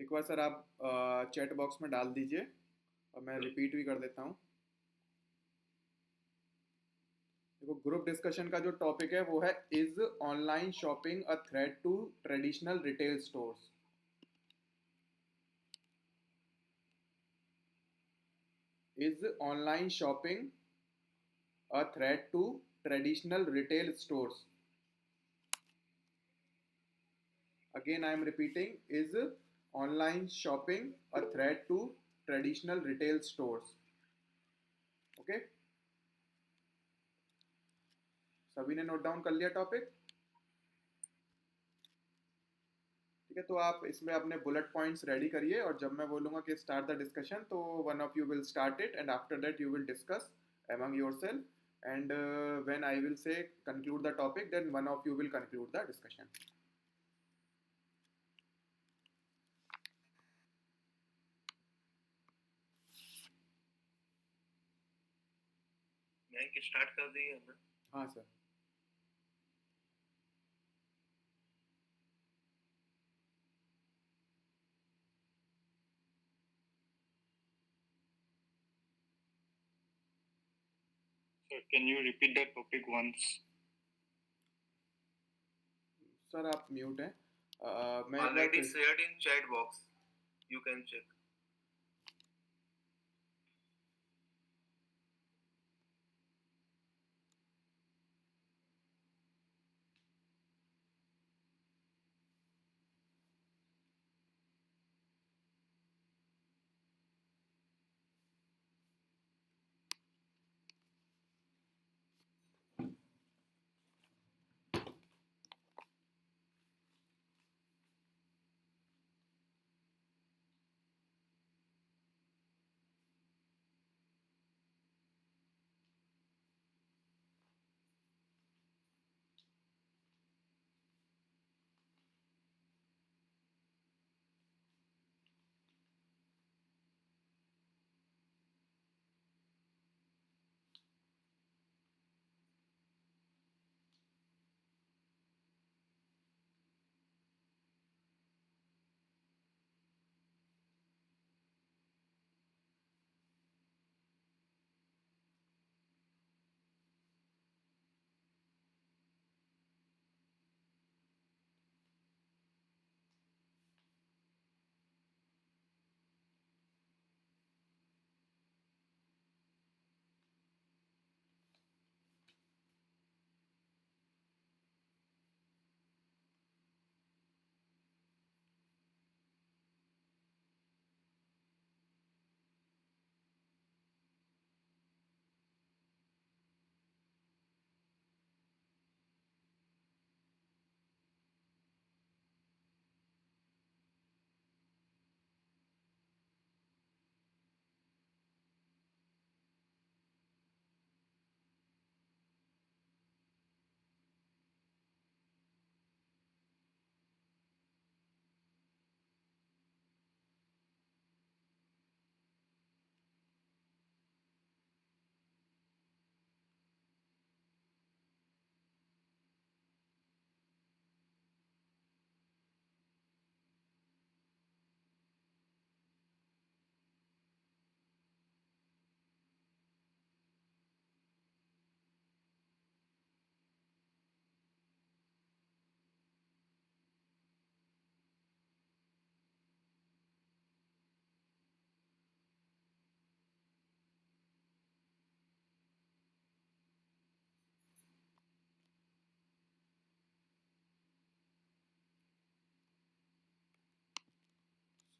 एक बार सर आप chat box में डाल दीजिए और मैं रिपीट भी कर देता हूँ। देखो, ग्रुप डिस्कशन का जो टॉपिक है वो है, is online shopping a threat to traditional retail stores. Is online shopping a threat to traditional retail stores. Again, I am repeating, is online shopping a threat to traditional retail stores? Okay, सभी ने note down कर लिया topic? ठीक है, तो आप इसमें अपने बुलेट पॉइंट्स रेडी करिए और जब मैं बोलूँगा कि स्टार्ट द डिस्कशन तो one of you will start it and after that you will discuss among yourself and when I will say conclude the topic, then one of you will conclude the discussion. मैं start कर दी है ना? हाँ sir. Sir, can you repeat that topic once? Sir आप mute हैं। मैं Already shared in chat box. You can check.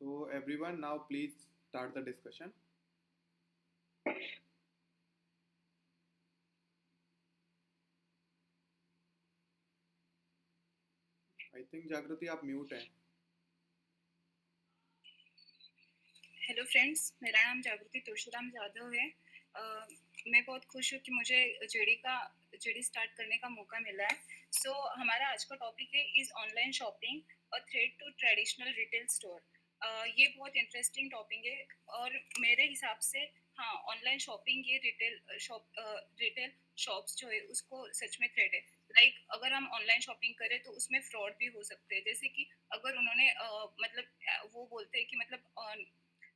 So everyone, now please start the discussion. I think जागृति आप म्यूट हैं। हेलो फ्रेंड्स, मेरा नाम जागृति तुलसीराम जाधव है। मैं बहुत खुश हूँ कि मुझे जेडी स्टार्ट करने का मौका मिला है। सो हमारा आज का टॉपिक है, is online shopping a threat to traditional retail store. ये बहुत इंटरेस्टिंग टॉपिक है और मेरे हिसाब से हाँ, ऑनलाइन शॉपिंग ये रिटेल शॉप्स जो है उसको सच में थ्रेट है। लाइक अगर हम ऑनलाइन शॉपिंग करें तो उसमें फ्रॉड भी हो सकते हैं, जैसे कि अगर उन्होंने वो बोलते हैं कि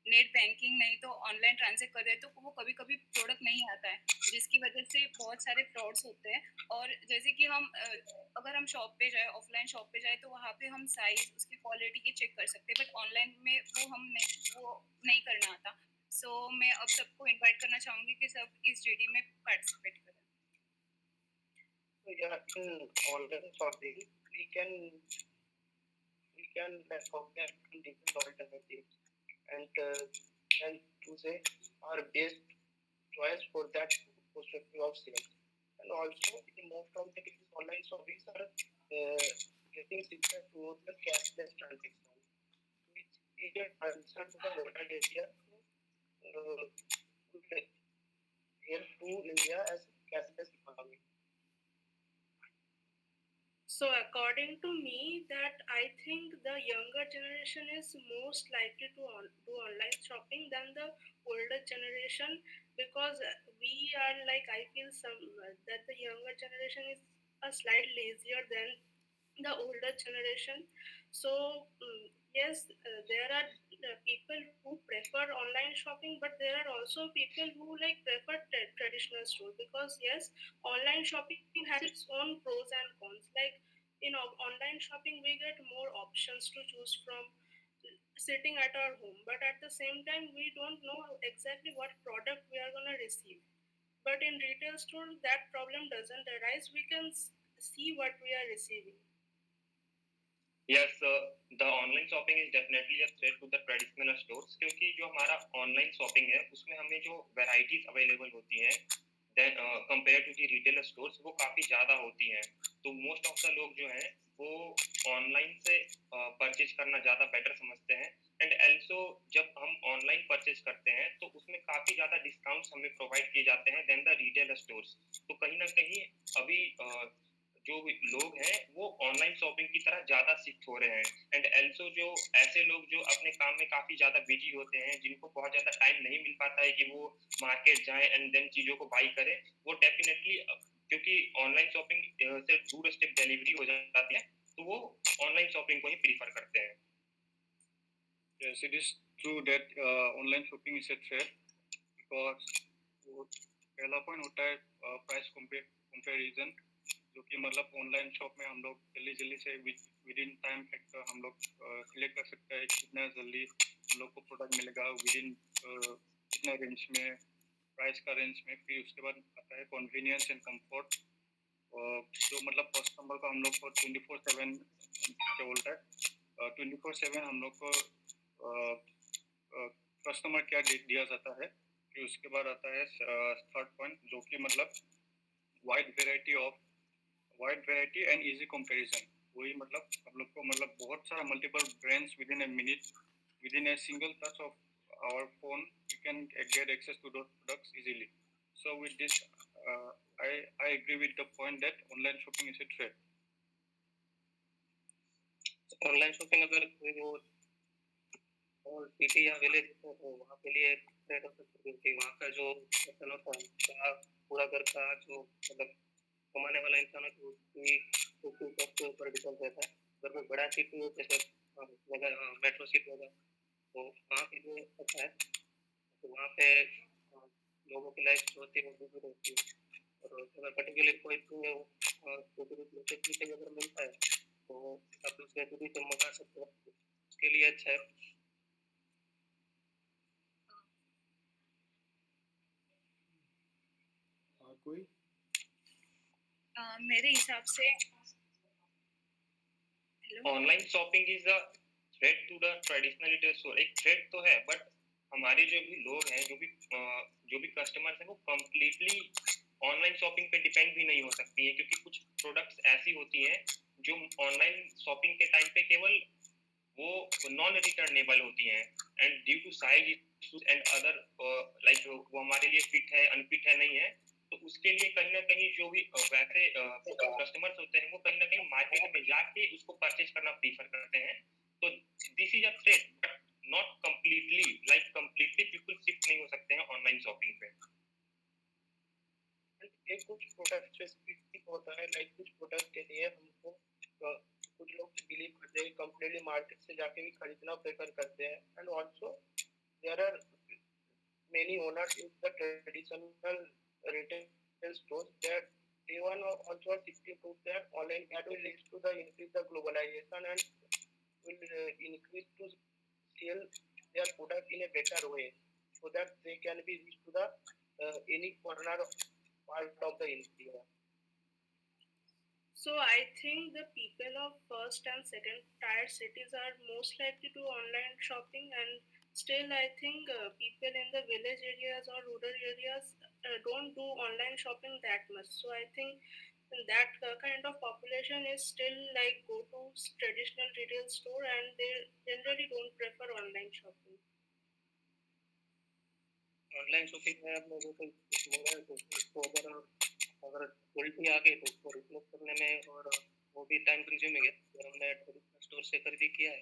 नेट बैंकिंग नहीं तो ऑनलाइन ट्रांजेक्ट कर रहे हैं तो वो कभी कभी प्रोडक्ट नहीं आता है, जिसकी वजह से बहुत सारे फ्रॉड्स होते हैं। और जैसे कि अगर हम शॉप पे जाए, ऑफलाइन शॉप पे जाए, तो वहाँ पे हम साइज, उसकी क्वालिटी ये चेक कर सकते हैं, बट ऑनलाइन में वो नहीं करना आता। सो मैं अब सबको इनवाइट करना चाहूंगी कि सब इस जीडी में पार्टिसिपेट करें। So yeah, in online shopping, we can like compare different alternatives and choose our best choice for that perspective of sales. And also, in most of the cases, online shoppings are getting shifted to the cashless transaction, which is a answer to the local area uh, here to India as cashless economy. So according to me, that I think the younger generation is most likely to do online shopping than the older generation, because we are like, I feel that the younger generation is a slight lazier than the older generation. So yes, there are people who prefer online shopping, but there are also people who like prefer traditional store, because yes, online shopping has its own pros and cons. Like in online shopping, we get more options to choose from sitting at our home, but at the same time, we don't know exactly what product we are going to receive. But in retail store, that problem doesn't arise. We can see what we are receiving. Yes, the online shopping is definitely a threat to the traditional stores, क्योंकि जो हमारा online shopping है उसमें हमें जो varieties available होती हैं then compare to the retail stores वो काफ़ी ज़्यादा होती हैं। तो मोस्ट ऑफ द लोग जो हैं वो ऑनलाइन से परचेज करना ज़्यादा बेटर समझते हैं। एंड ऑल्सो जब हम ऑनलाइन परचेज करते हैं तो उसमें काफ़ी ज़्यादा डिस्काउंट्स हमें प्रोवाइड किए जाते हैं देन द रिटेल स्टोर्स। तो कहीं ना कहीं अभी जो लोग हैं वो ऑनलाइन शॉपिंग की तरह ज़्यादा शिफ्ट हो रहे हैं। एंड ऑल्सो जो ऐसे लोग जो अपने काम में काफ़ी ज़्यादा बिजी होते हैं, जिनको बहुत ज़्यादा टाइम नहीं मिल पाता है कि वो मार्केट जाएं एंड देन चीज़ों को बाई करें, वो डेफिनेटली क्योंकि ऑनलाइन शॉपिंग से डोर स्टेप डिलीवरी हो जाती है तो वो ऑनलाइन शॉपिंग को ही प्रीफर करते हैं। Yes, it is true that online shopping is a threat because पहला पॉइंट होता है प्राइस कंपैरिजन, जो कि मतलब ऑनलाइन शॉप में हम लोग जल्दी से विद इन टाइम फैक्टर हम लोग सिलेक्ट कर सकते हैं कितना जल्दी हम लोग को प्रोडक्ट मिलेगा विद इन कितना रेंज में, प्राइस का रेंज में। फिर उसके बाद आता है कन्वीनियंस एंड कंफर्ट, जो मतलब कस्टमर को हम लोग को 24/7 क्या बोलता है 24/7 हम लोग को कस्टमर केयर दिया जाता है। फिर उसके बाद आता है थर्ड पॉइंट, जो कि मतलब wide variety and easy comparison. वही मतलब हम लोग को मतलब बहुत सारा multiple brands within a minute, within a single touch of our phone you can get access to those products easily. So with this I agree with the point that online shopping is a threat. Online shopping अगर कोई वो और city या village तो वहाँ के लिए threat हो सकती है, क्योंकि वहाँ का जो पर्सन होता है पूरा घर का जो मतलब कमाने वाला इंसान है तो उसके ऊपर डिपेंड रहता है। अगर कोई बड़ा सिटी हो जैसे मेट्रो सिटी होगा तो वहाँ के लिए अच्छा है, तो वहाँ पे लोगों की लाइफ जो होती है वो बिजी रहती है। और अगर पर्टिकुलर कोई सिटी अगर मिलता है तो आप दूसरे सिटी से मंगा सकते हो, उसके लिए अच्छा है। कोई मेरे हिसाब से online shopping is a threat to the traditional retail store. एक थ्रेट तो है, बट हमारे जो भी लोग हैं, जो भी कस्टमर्स हैं, वो कंप्लीटली ऑनलाइन शॉपिंग पे डिपेंड भी नहीं हो सकती है, क्योंकि कुछ प्रोडक्ट्स ऐसी होती हैं जो ऑनलाइन शॉपिंग के टाइम पे केवल वो नॉन रिटर्नेबल होती हैं and due to size issues and other like वो हमारे लिए फिट है अनफिट है नहीं है, तो उसके लिए कहीं ना कहीं जो भी वैसे कस्टमर्स होते हैं वो कहीं ना कहीं मार्केट में जाके उसको परचेज करना प्रीफर करते हैं। तो this is a threat but not completely people shift नहीं हो सकते हैं ऑनलाइन शॉपिंग पे। एक कुछ प्रोडक्ट स्पेसिफिक होता है, लाइक कुछ प्रोडक्ट से भी खरीदना प्रेफर करते हैं. And also there are many owners in the traditional retail stores that they one also are shifting to their online that will lead to the increase the globalization and will increase to sell their product in a better way so that they can be reached to the any corner part of the India. So I think the people of first and second tier cities are most likely to online shopping, and still I think people in the village areas or rural areas don't do online shopping that much. So I think that kind of population is still like go to traditional retail store and they generally don't prefer online shopping. Online shopping में आप लोगों को बोला है तो इसको अगर quality आ गई तो उसको रिप्लेस करने में और वो भी टाइम कंज्यूमिंग है. अगर हमने ट्रेडिशनल स्टोर से खरीदी किया है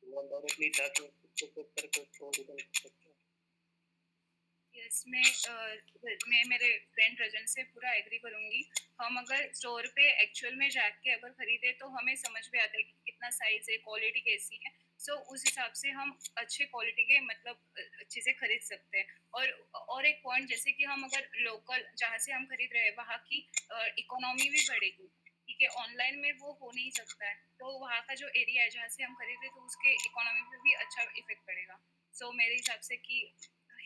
तो हम डायरेक्टली जाके उसको चेक करके उसको रिटर्न कर सकते हैं. यस मैं मेरे फ्रेंड रजन से पूरा एग्री करूंगी. हम अगर स्टोर पे एक्चुअल में जाके अगर खरीदे तो हमें समझ में आता है कि कितना साइज है, क्वालिटी कैसी है. सो उस हिसाब से हम अच्छे क्वालिटी के मतलब चीज़ें खरीद सकते हैं. और एक पॉइंट जैसे कि हम अगर लोकल जहाँ से हम खरीद रहे हैं वहाँ की इकोनॉमी भी बढ़ेगी. ठीक है, ऑनलाइन में वो हो नहीं सकता है. तो वहाँ का जो एरिया है जहाँ से हम खरीद रहे तो उसके इकोनॉमी पे भी अच्छा इफेक्ट पड़ेगा. सो मेरे हिसाब से कि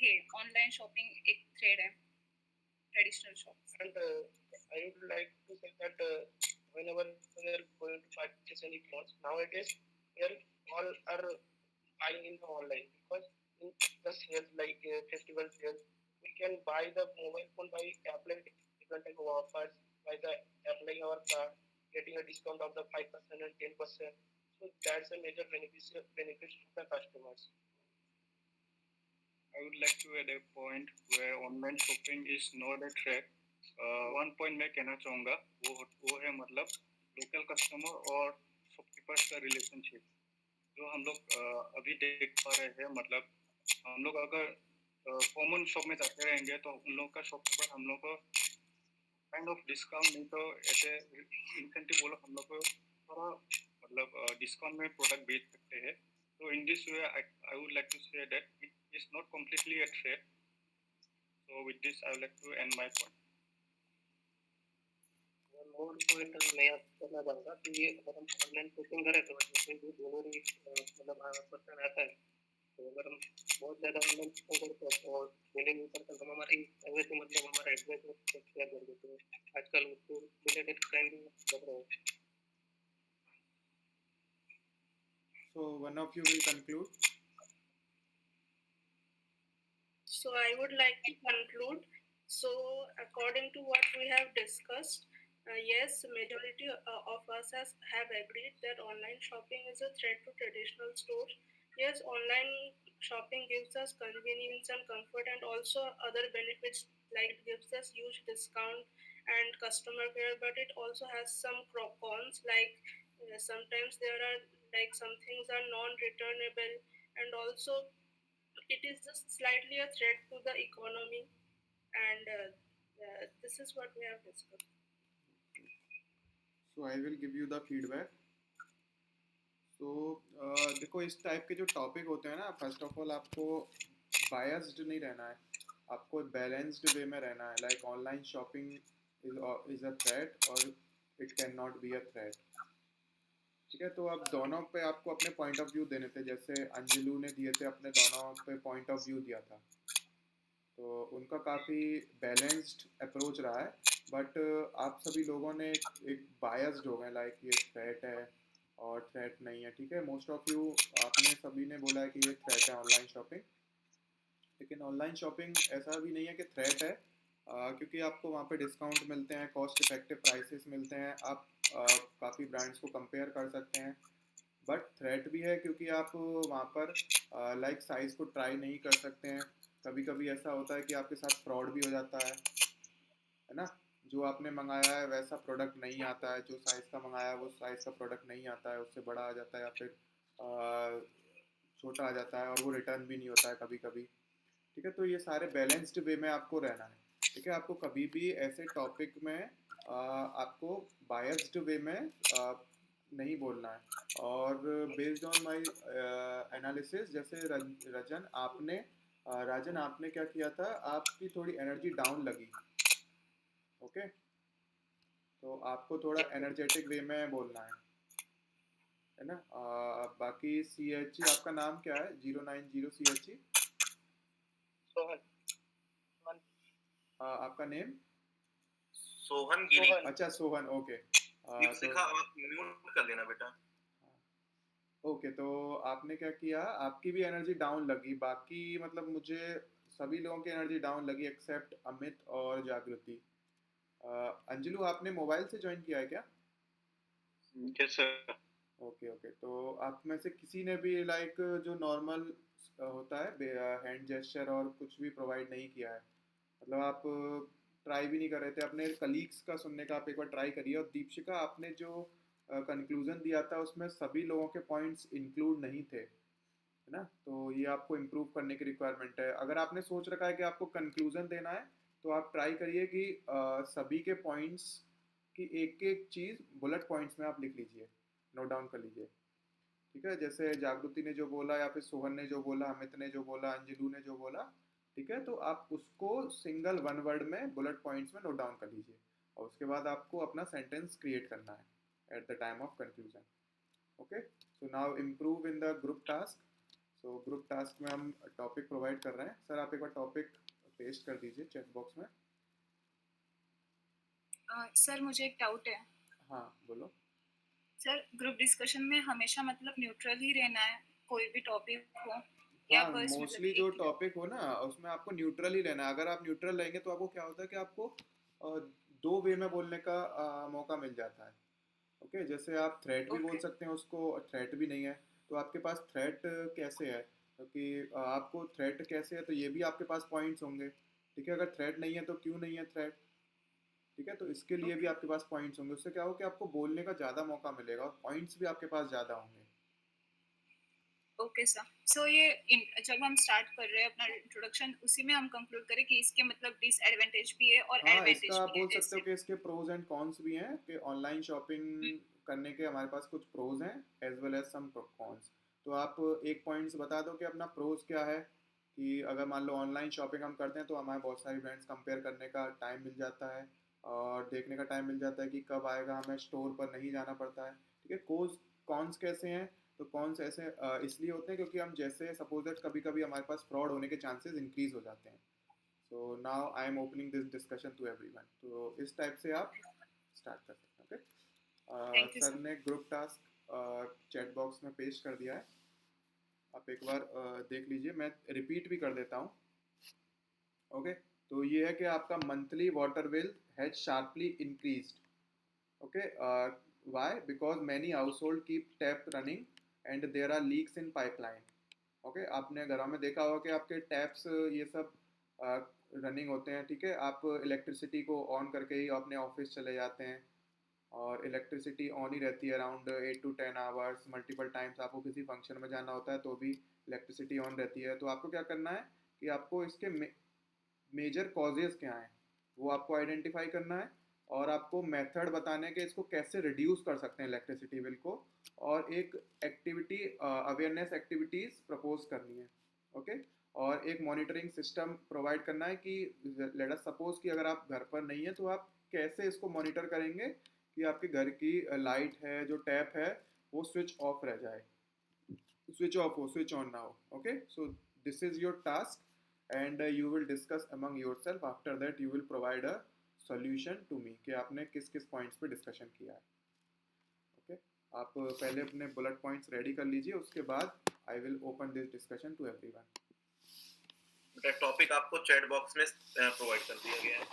है ऑनलाइन शॉपिंग एक थ्रेड है traditional shops. And I would like to say that whenever we are going to purchase any clothes nowadays, we are all are buying in the online because in the sales like festival sales, we can buy the mobile phone by applying different type of offers by the applying our card, getting a discount of the 5% and 10%. So that's a major benefit to the customers. I would like to add a point where online shopping is not a threat. One point मैं कहना चाहूँगा वो है मतलब local customer और shopkeepers का relationship जो हम लोग अभी देख पा रहे हैं. मतलब हम लोग अगर कॉमन शॉप में जाते रहेंगे तो उन लोग का शॉपकीपर हम लोग को काइंड ऑफ डिस्काउंट नहीं तो ऐसे इंसेंटिव वो लोग हम लोग को थोड़ा मतलब डिस्काउंट में प्रोडक्ट बेच सकते हैं. So in this way, I would like to say that it is not completely a threat. So with this, I would like to end my point. One more point मैं याद करना चाहूँगा कि ये अगर हम ऑनलाइन शॉपिंग करें तो जैसे जो डिलीवरी मतलब पर्सन आता है तो अगर हम बहुत ज़्यादा ऑनलाइन शॉपिंग करते हैं तो डिलीवरी पर्सन हम हमारी प्राइवेसी मतलब हमारा एड्रेस शेयर कर देते हैं. आजकल उसको रिलेटेड क्राइम भी बढ़ रहा है. So one of you will conclude. So I would like to conclude. So according to what we have discussed, yes, majority of us have agreed that online shopping is a threat to traditional stores. Yes, online shopping gives us convenience and comfort and also other benefits like it gives us huge discount and customer care, but it also has some cons like sometimes there are like some things are non-returnable and also it is just slightly a threat to the economy and this is what we have discussed. So I will give you the feedback. So देखो इस type के जो topic होते हैं ना, first of all आपको biased नहीं रहना है, आपको बैलेंस्ड वे में रहना है. Like online shopping is a threat और it can not be a threat. ठीक है, तो अब दोनों पे आपको अपने पॉइंट ऑफ व्यू देने थे. जैसे अंजलू ने दिए थे अपने दोनों पे पॉइंट ऑफ व्यू दिया था तो उनका काफ़ी बैलेंस्ड अप्रोच रहा है. बट आप सभी लोगों ने एक बायस्ड हो गए लाइक ये थ्रेट है और थ्रेट नहीं है. ठीक है, मोस्ट ऑफ यू आपने सभी ने बोला है कि ये थ्रेट है ऑनलाइन शॉपिंग. लेकिन ऑनलाइन शॉपिंग ऐसा भी नहीं है कि थ्रेट है, क्योंकि आपको वहाँ पे डिस्काउंट मिलते हैं, कॉस्ट इफेक्टिव प्राइसेस मिलते हैं, आप काफ़ी ब्रांड्स को कंपेयर कर सकते हैं. बट थ्रेट भी है क्योंकि आप वहाँ पर लाइक साइज़ को ट्राई नहीं कर सकते हैं. कभी कभी ऐसा होता है कि आपके साथ फ्रॉड भी हो जाता है ना. जो आपने मंगाया है वैसा प्रोडक्ट नहीं आता है, जो साइज़ का मंगाया है वो साइज़ का प्रोडक्ट नहीं आता है, उससे बड़ा आ जाता है या फिर छोटा आ जाता है और वो रिटर्न भी नहीं होता है कभी कभी. ठीक है, तो ये सारे बैलेंस्ड वे में आपको रहना है. ठीक है, आपको कभी भी ऐसे टॉपिक में आपको बायस्ड वे में नहीं बोलना है। और बेस्ड ऑन माय एनालिसिस, जैसे रजन आपने राजन आपने क्या किया था, आपकी थोड़ी एनर्जी डाउन लगी, ओके, तो आपको थोड़ा एनर्जेटिक वे में बोलना है ना। बाकी CHE आपका नाम क्या है, 090 CHE, सोहन, सोहन, आपका नेम? सोहन गिरी। अच्छा सोहन, ओके। दीपशिखा आप म्यूट कर देना बेटा। ओके, तो आपने क्या किया, आपकी भी एनर्जी डाउन लगी, बाकी मतलब मुझे सभी लोगों की एनर्जी डाउन लगी एक्सेप्ट अमित और जागृति। अंजलू आपने मोबाइल से ज्वाइन किया है क्या? Yes sir. ओके ओके, तो आप में से किसी ने भी लाइक जो नॉर्मल होता है हैंड जेस्चर और कुछ भी प्रोवाइड नहीं किया है, मतलब आप ट्राई भी नहीं कर रहे थे अपने कलीग्स का सुनने का? आप एक बार ट्राई करिए। और दीपशिका आपने जो कंक्लूजन दिया था उसमें सभी लोगों के पॉइंट्स इंक्लूड नहीं थे, है ना, तो ये आपको इम्प्रूव करने की रिक्वायरमेंट है। अगर आपने सोच रखा है कि आपको कंक्लूजन देना है तो आप ट्राई करिए कि सभी के पॉइंट्स की एक एक चीज़ बुलेट पॉइंट्स में आप लिख लीजिए, नोट डाउन कर लीजिए, ठीक है। जैसे जागृति ने जो बोला या फिर सोहन ने जो बोला, अमित ने जो बोला, अंजलू ने जो बोला, ठीक है, तो आप उसको सिंगल वन वर्ड में बुलेट पॉइंट्स में नोट डाउन कर लीजिए, और उसके बाद आपको अपना सेंटेंस क्रिएट करना है at the time of conclusion, okay. So now improve in the group task. So group task में हम टॉपिक प्रोवाइड कर रहे हैं। सर आप एक बार टॉपिक पेस्ट कर दीजिए चैट बॉक्स में। सर मुझे एक डाउट है। हाँ बोलो। सर ग्रुप डिस्कशन में हमेशा मतलब न्यूट्रल ही रहना है, कोई भी टॉपिक हो, या हाँ, बस मतलब मोस्टली जो एक ही टॉपिक हो ना उसमें आपको न्यूट्रल ही रहना है। अगर आप न्यूट्रल रहेंगे तो आपको क्या होता है कि आपको दो वे में बोलने का मौका मिल जाता है, ओके। जैसे आप थ्रेट भी बोल ओके सकते हैं उसको, थ्रेट भी नहीं है तो आपके पास थ्रेट कैसे है, क्योंकि आपको थ्रेट कैसे है तो ये भी आपके पास पॉइंट्स होंगे, ठीक है। अगर थ्रेट नहीं है तो क्यों नहीं है थ्रेट, ठीक है, तो इसके लिए भी ओके आपके पास पॉइंट्स होंगे। उससे क्या हो कि आपको बोलने का ज़्यादा मौका मिलेगा और पॉइंट्स भी आपके पास ज़्यादा होंगे। Okay sir. सो ये जब हम स्टार्ट कर रहे हैं अपना इंट्रोडक्शन, उसी में हम कंक्लूड करें कि इसके मतलब डिसएडवांटेज भी है और हाँ, इसका एडवांटेज आप भी है, बोल सकते हो जैसे कि इसके प्रोज एंड कॉन्स भी हैं, कि ऑनलाइन शॉपिंग करने के हमारे पास कुछ प्रोज हैं एज वेल एज सम कॉन्स। तो आप एक पॉइंट्स बता दो कि अपना प्रोज क्या है, कि अगर मान लो ऑनलाइन शॉपिंग हम करते हैं तो हमें बहुत सारी ब्रांड्स कंपेयर करने का टाइम मिल जाता है और देखने का टाइम मिल जाता है कि कब आएगा, हमें स्टोर पर नहीं जाना पड़ता है, ठीक है। कॉन्स कैसे हैं, तो कॉन्स ऐसे इसलिए होते हैं क्योंकि हम जैसे सपोज दैट कभी कभी हमारे पास फ्रॉड होने के चांसेस इंक्रीज हो जाते हैं। So now I am opening this discussion to everyone, तो इस टाइप से आप स्टार्ट कर सकते हैं, okay. Thank you sir sir. ने ग्रुप टास्क चैट बॉक्स में पेश कर दिया है, आप एक बार देख लीजिए, मैं रिपीट भी कर देता हूँ, ओके। तो ये है कि आपका monthly water bill has sharply increased, okay. Why? Because many household keep tap running and there are leaks in pipeline, okay. आपने घरों में देखा होगा कि आपके टैप्स ये सब रनिंग होते हैं, ठीक है। आप इलेक्ट्रिसिटी को ऑन करके ही अपने ऑफिस चले जाते हैं और इलेक्ट्रिसिटी ऑन ही रहती है around 8 to 10 hours, multiple times आपको किसी फंक्शन में जाना होता है तो भी इलेक्ट्रिसिटी ऑन रहती है। तो आपको क्या करना है कि आपको इसके मेजर कॉजेज़ क्या हैं वो आपको आइडेंटिफाई करना है, और आपको मेथड बताने के इसको कैसे रिड्यूस कर सकते हैं इलेक्ट्रिसिटी बिल को, और एक एक्टिविटी अवेयरनेस एक्टिविटीज़ प्रपोज करनी है, ओके। और एक मॉनिटरिंग सिस्टम प्रोवाइड करना है कि लेट अस सपोज कि अगर आप घर पर नहीं है तो आप कैसे इसको मॉनिटर करेंगे कि आपके घर की लाइट है जो टैप है वो स्विच ऑफ रह जाए, स्विच ऑफ हो, स्विच ऑन ना हो, okay. So this is your task and you will discuss among yourself, after that you will provide a solution to me कि आपने किस किस पॉइंट्स पे डिस्कशन किया है, ओके। आप पहले अपने बुलेट पॉइंट्स रेडी कर लीजिए, उसके बाद I will open this discussion to everyone. Topic आपको चैट बॉक्स में प्रोवाइड कर दिया गया है।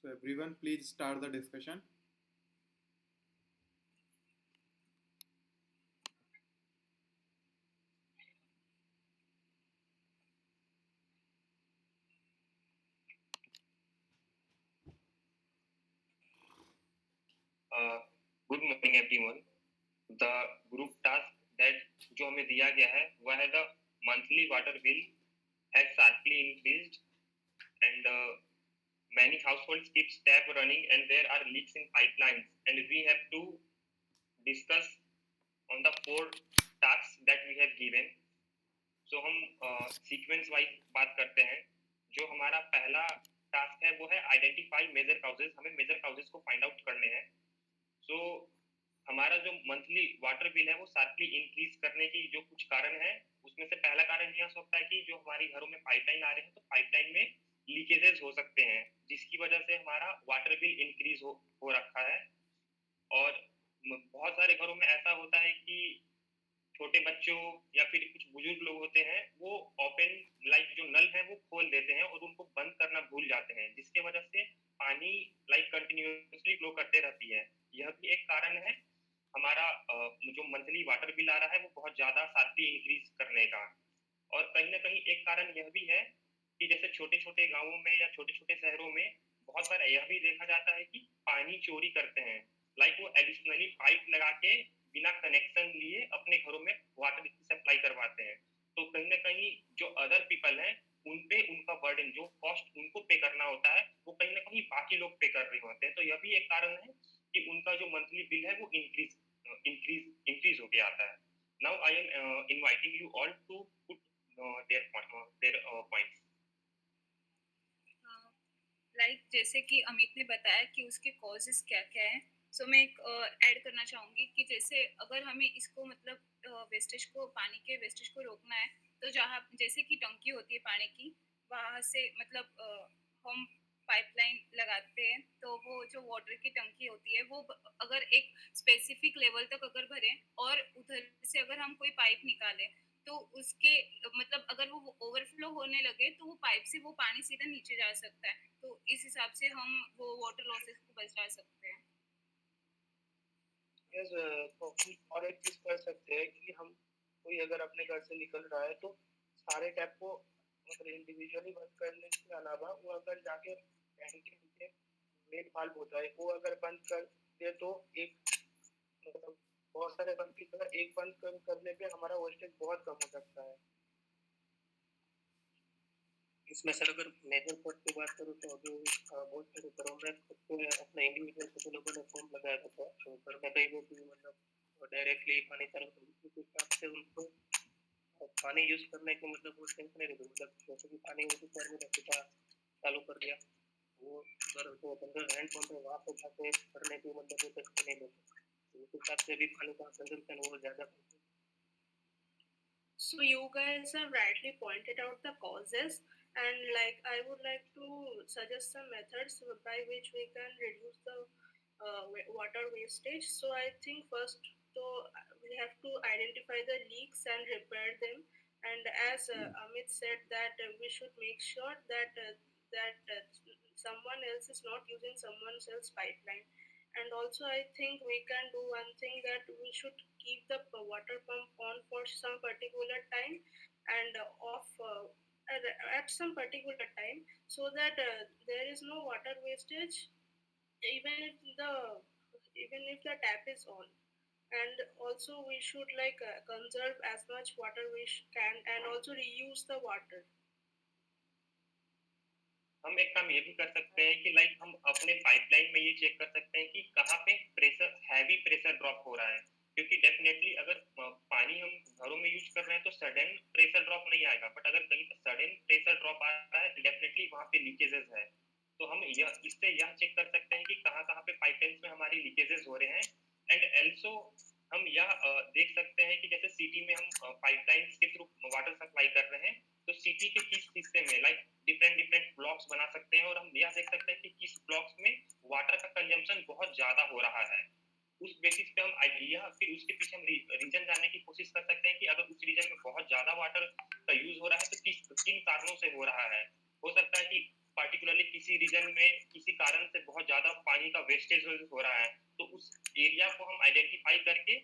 So everyone, please start the discussion. Good morning everyone. The group task that जो हमें दिया गया है वह है the monthly water bill has sharply increased and many households keep tap running and there are leaks in pipelines and we have to discuss on the 4 tasks that we have given. So हम sequence wise बात करते हैं. जो हमारा पहला task है वो है आइडेंटिफाई मेजर काउजेस. हमें मेजर काउजेस को फाइंड आउट करने हैं. सो हमारा जो मंथली वाटर बिल है वो शार्पली इंक्रीज करने की जो कुछ कारण है उसमें से पहला कारण यह हो सकता है कि जो हमारी घरों में पाइपलाइन आ रहे हैं तो पाइपलाइन में लीकेजेस हो सकते हैं जिसकी वजह से हमारा वाटर बिल इंक्रीज हो रखा है. और बहुत सारे घरों में ऐसा होता है कि छोटे बच्चों या फिर कुछ बुजुर्ग लोग होते हैं वो ओपन लाइक जो नल है वो खोल देते हैं और उनको बंद करना भूल जाते हैं जिसके वजह से पानी लाइक कंटिन्यूअसली फ्लो करते रहती है. यह भी एक कारण है हमारा जो मंथली वाटर बिल आ रहा है वो बहुत ज्यादा शार्पली इंक्रीज करने का. और कहीं ना कहीं एक कारण यह भी है कि जैसे छोटे छोटे गांवों में या छोटे छोटे शहरों में बहुत बार यह भी देखा जाता है कि पानी चोरी करते हैं. लाइक वो एडिशनली पाइप लगा के बिना कनेक्शन लिए अपने घरों में वाटर की सप्लाई करवाते हैं. तो कहीं ना कहीं जो अदर पीपल हैं उन पे उनका बर्डन जो कॉस्ट उनको पे करना होता है वो कहीं ना कहीं बाकी लोग पे कर रहे होते हैं. तो यह भी एक कारण है कि उनका जो मंथली बिल है वो इंक्रीज होके आता है. Now I am inviting you all to put their points. Like जैसे कि अमित ने बताया कि उसके कॉजेस क्या क्या है. सो मैं एक ऐड करना चाहूँगी कि जैसे अगर हमें इसको मतलब वेस्टेज को पानी के वेस्टेज को रोकना है तो जहाँ जैसे कि टंकी होती है पानी की वहाँ से मतलब हम पाइपलाइन लगाते हैं तो वो जो वाटर की टंकी होती है वो अगर एक स्पेसिफिक लेवल तक अगर भरें और उधर से अगर हम कोई पाइप निकालें तो उसके मतलब अगर वो ओवरफ्लो होने लगे तो वो पाइप से वो पानी सीधा नीचे जा सकता है. तो इस हिसाब से हम वो वाटर लॉसेस को बचा सकते हैं. यस, तो हम और एक चीज कर सकते हैं कि हम कोई अगर अपने घर से निकल रहा है तो सारे टैप को मतलब इंडिविजुअली बंद करने के अलावा वो अगर जाके टैंक के नीचे मेन वाल्व होता है वो अगर बंद कर दे तो एक मतलब बहुत सारे बंद की तरह एक बंद करने पे हमारा वेस्टेज बहुत कम हो सकता है. इसमें सर अगर मेजर पॉइंट की बात करूँ तो अभी बहुत सारे घरों में खुद को अपना इंडिविजुअल खुद लोगों ने फॉर्म लगाया था तो घर में कई वो भी मतलब डायरेक्टली पानी चालू करने के हिसाब से उनको पानी यूज करने के मतलब वो टेंशन नहीं रहती. मतलब जैसे कि पानी उसी पर में रखा चालू कर दिया वो अगर तो अंदर हैंड पंप है वहाँ पे जाके करने की मतलब वो टेंशन नहीं लेते. उस हिसाब से भी पानी का कंजम्पशन वो ज़्यादा. So you guys have rightly pointed out the causes, and like I would like to suggest some methods by which we can reduce the water wastage. So I think first, so we have to identify the leaks and repair them. And as Amit said, that we should make sure that someone else is not using someone else's pipeline. And also, I think we can do one thing that we should keep the water pump on for some particular time and off at some particular time so that there is no water wastage even if the tap is on. And also we should like conserve as much water we can and also reuse the water. हम एक काम ये भी कर सकते हैं कि like हम अपने पाइपलाइन में ये चेक कर सकते हैं कि कहाँ पे प्रेशर हैवी प्रेशर ड्रॉप हो रहा है. क्योंकि डेफिनेटली अगर पानी हम घरों में यूज कर रहे हैं तो सडन प्रेशर ड्रॉप नहीं आएगा. बट अगर कहीं पे सडन प्रेशर ड्रॉप आ रहा है तो डेफिनेटली वहाँ पे लीकेजेस है. तो हम इससे यह चेक कर सकते हैं कि कहाँ कहाँ पे पाइपलाइंस में हमारी लीकेजेस हो रहे हैं. एंड ऑल्सो हम यह देख सकते हैं कि जैसे सिटी में हम पाइपलाइंस के थ्रू वाटर सप्लाई कर रहे हैं तो सिटी के किस हिस्से में लाइक डिफरेंट ब्लॉक्स बना सकते हैं और हम यह देख सकते हैं कि किस ब्लॉक्स में वाटर का कंजम्पशन बहुत ज्यादा हो रहा है. उस बेसिस पे हम आइडिया फिर उसके पीछे हम रीजन जानने की कोशिश कर सकते हैं कि अगर उस रीजन में बहुत ज्यादा वाटर का यूज हो रहा है तो किन कारणों से हो रहा है. हो सकता है कि पार्टिकुलरली किसी रीजन में किसी कारण से बहुत ज्यादा पानी का वेस्टेज हो रहा है, तो उस एरिया को हम आइडेंटिफाई करके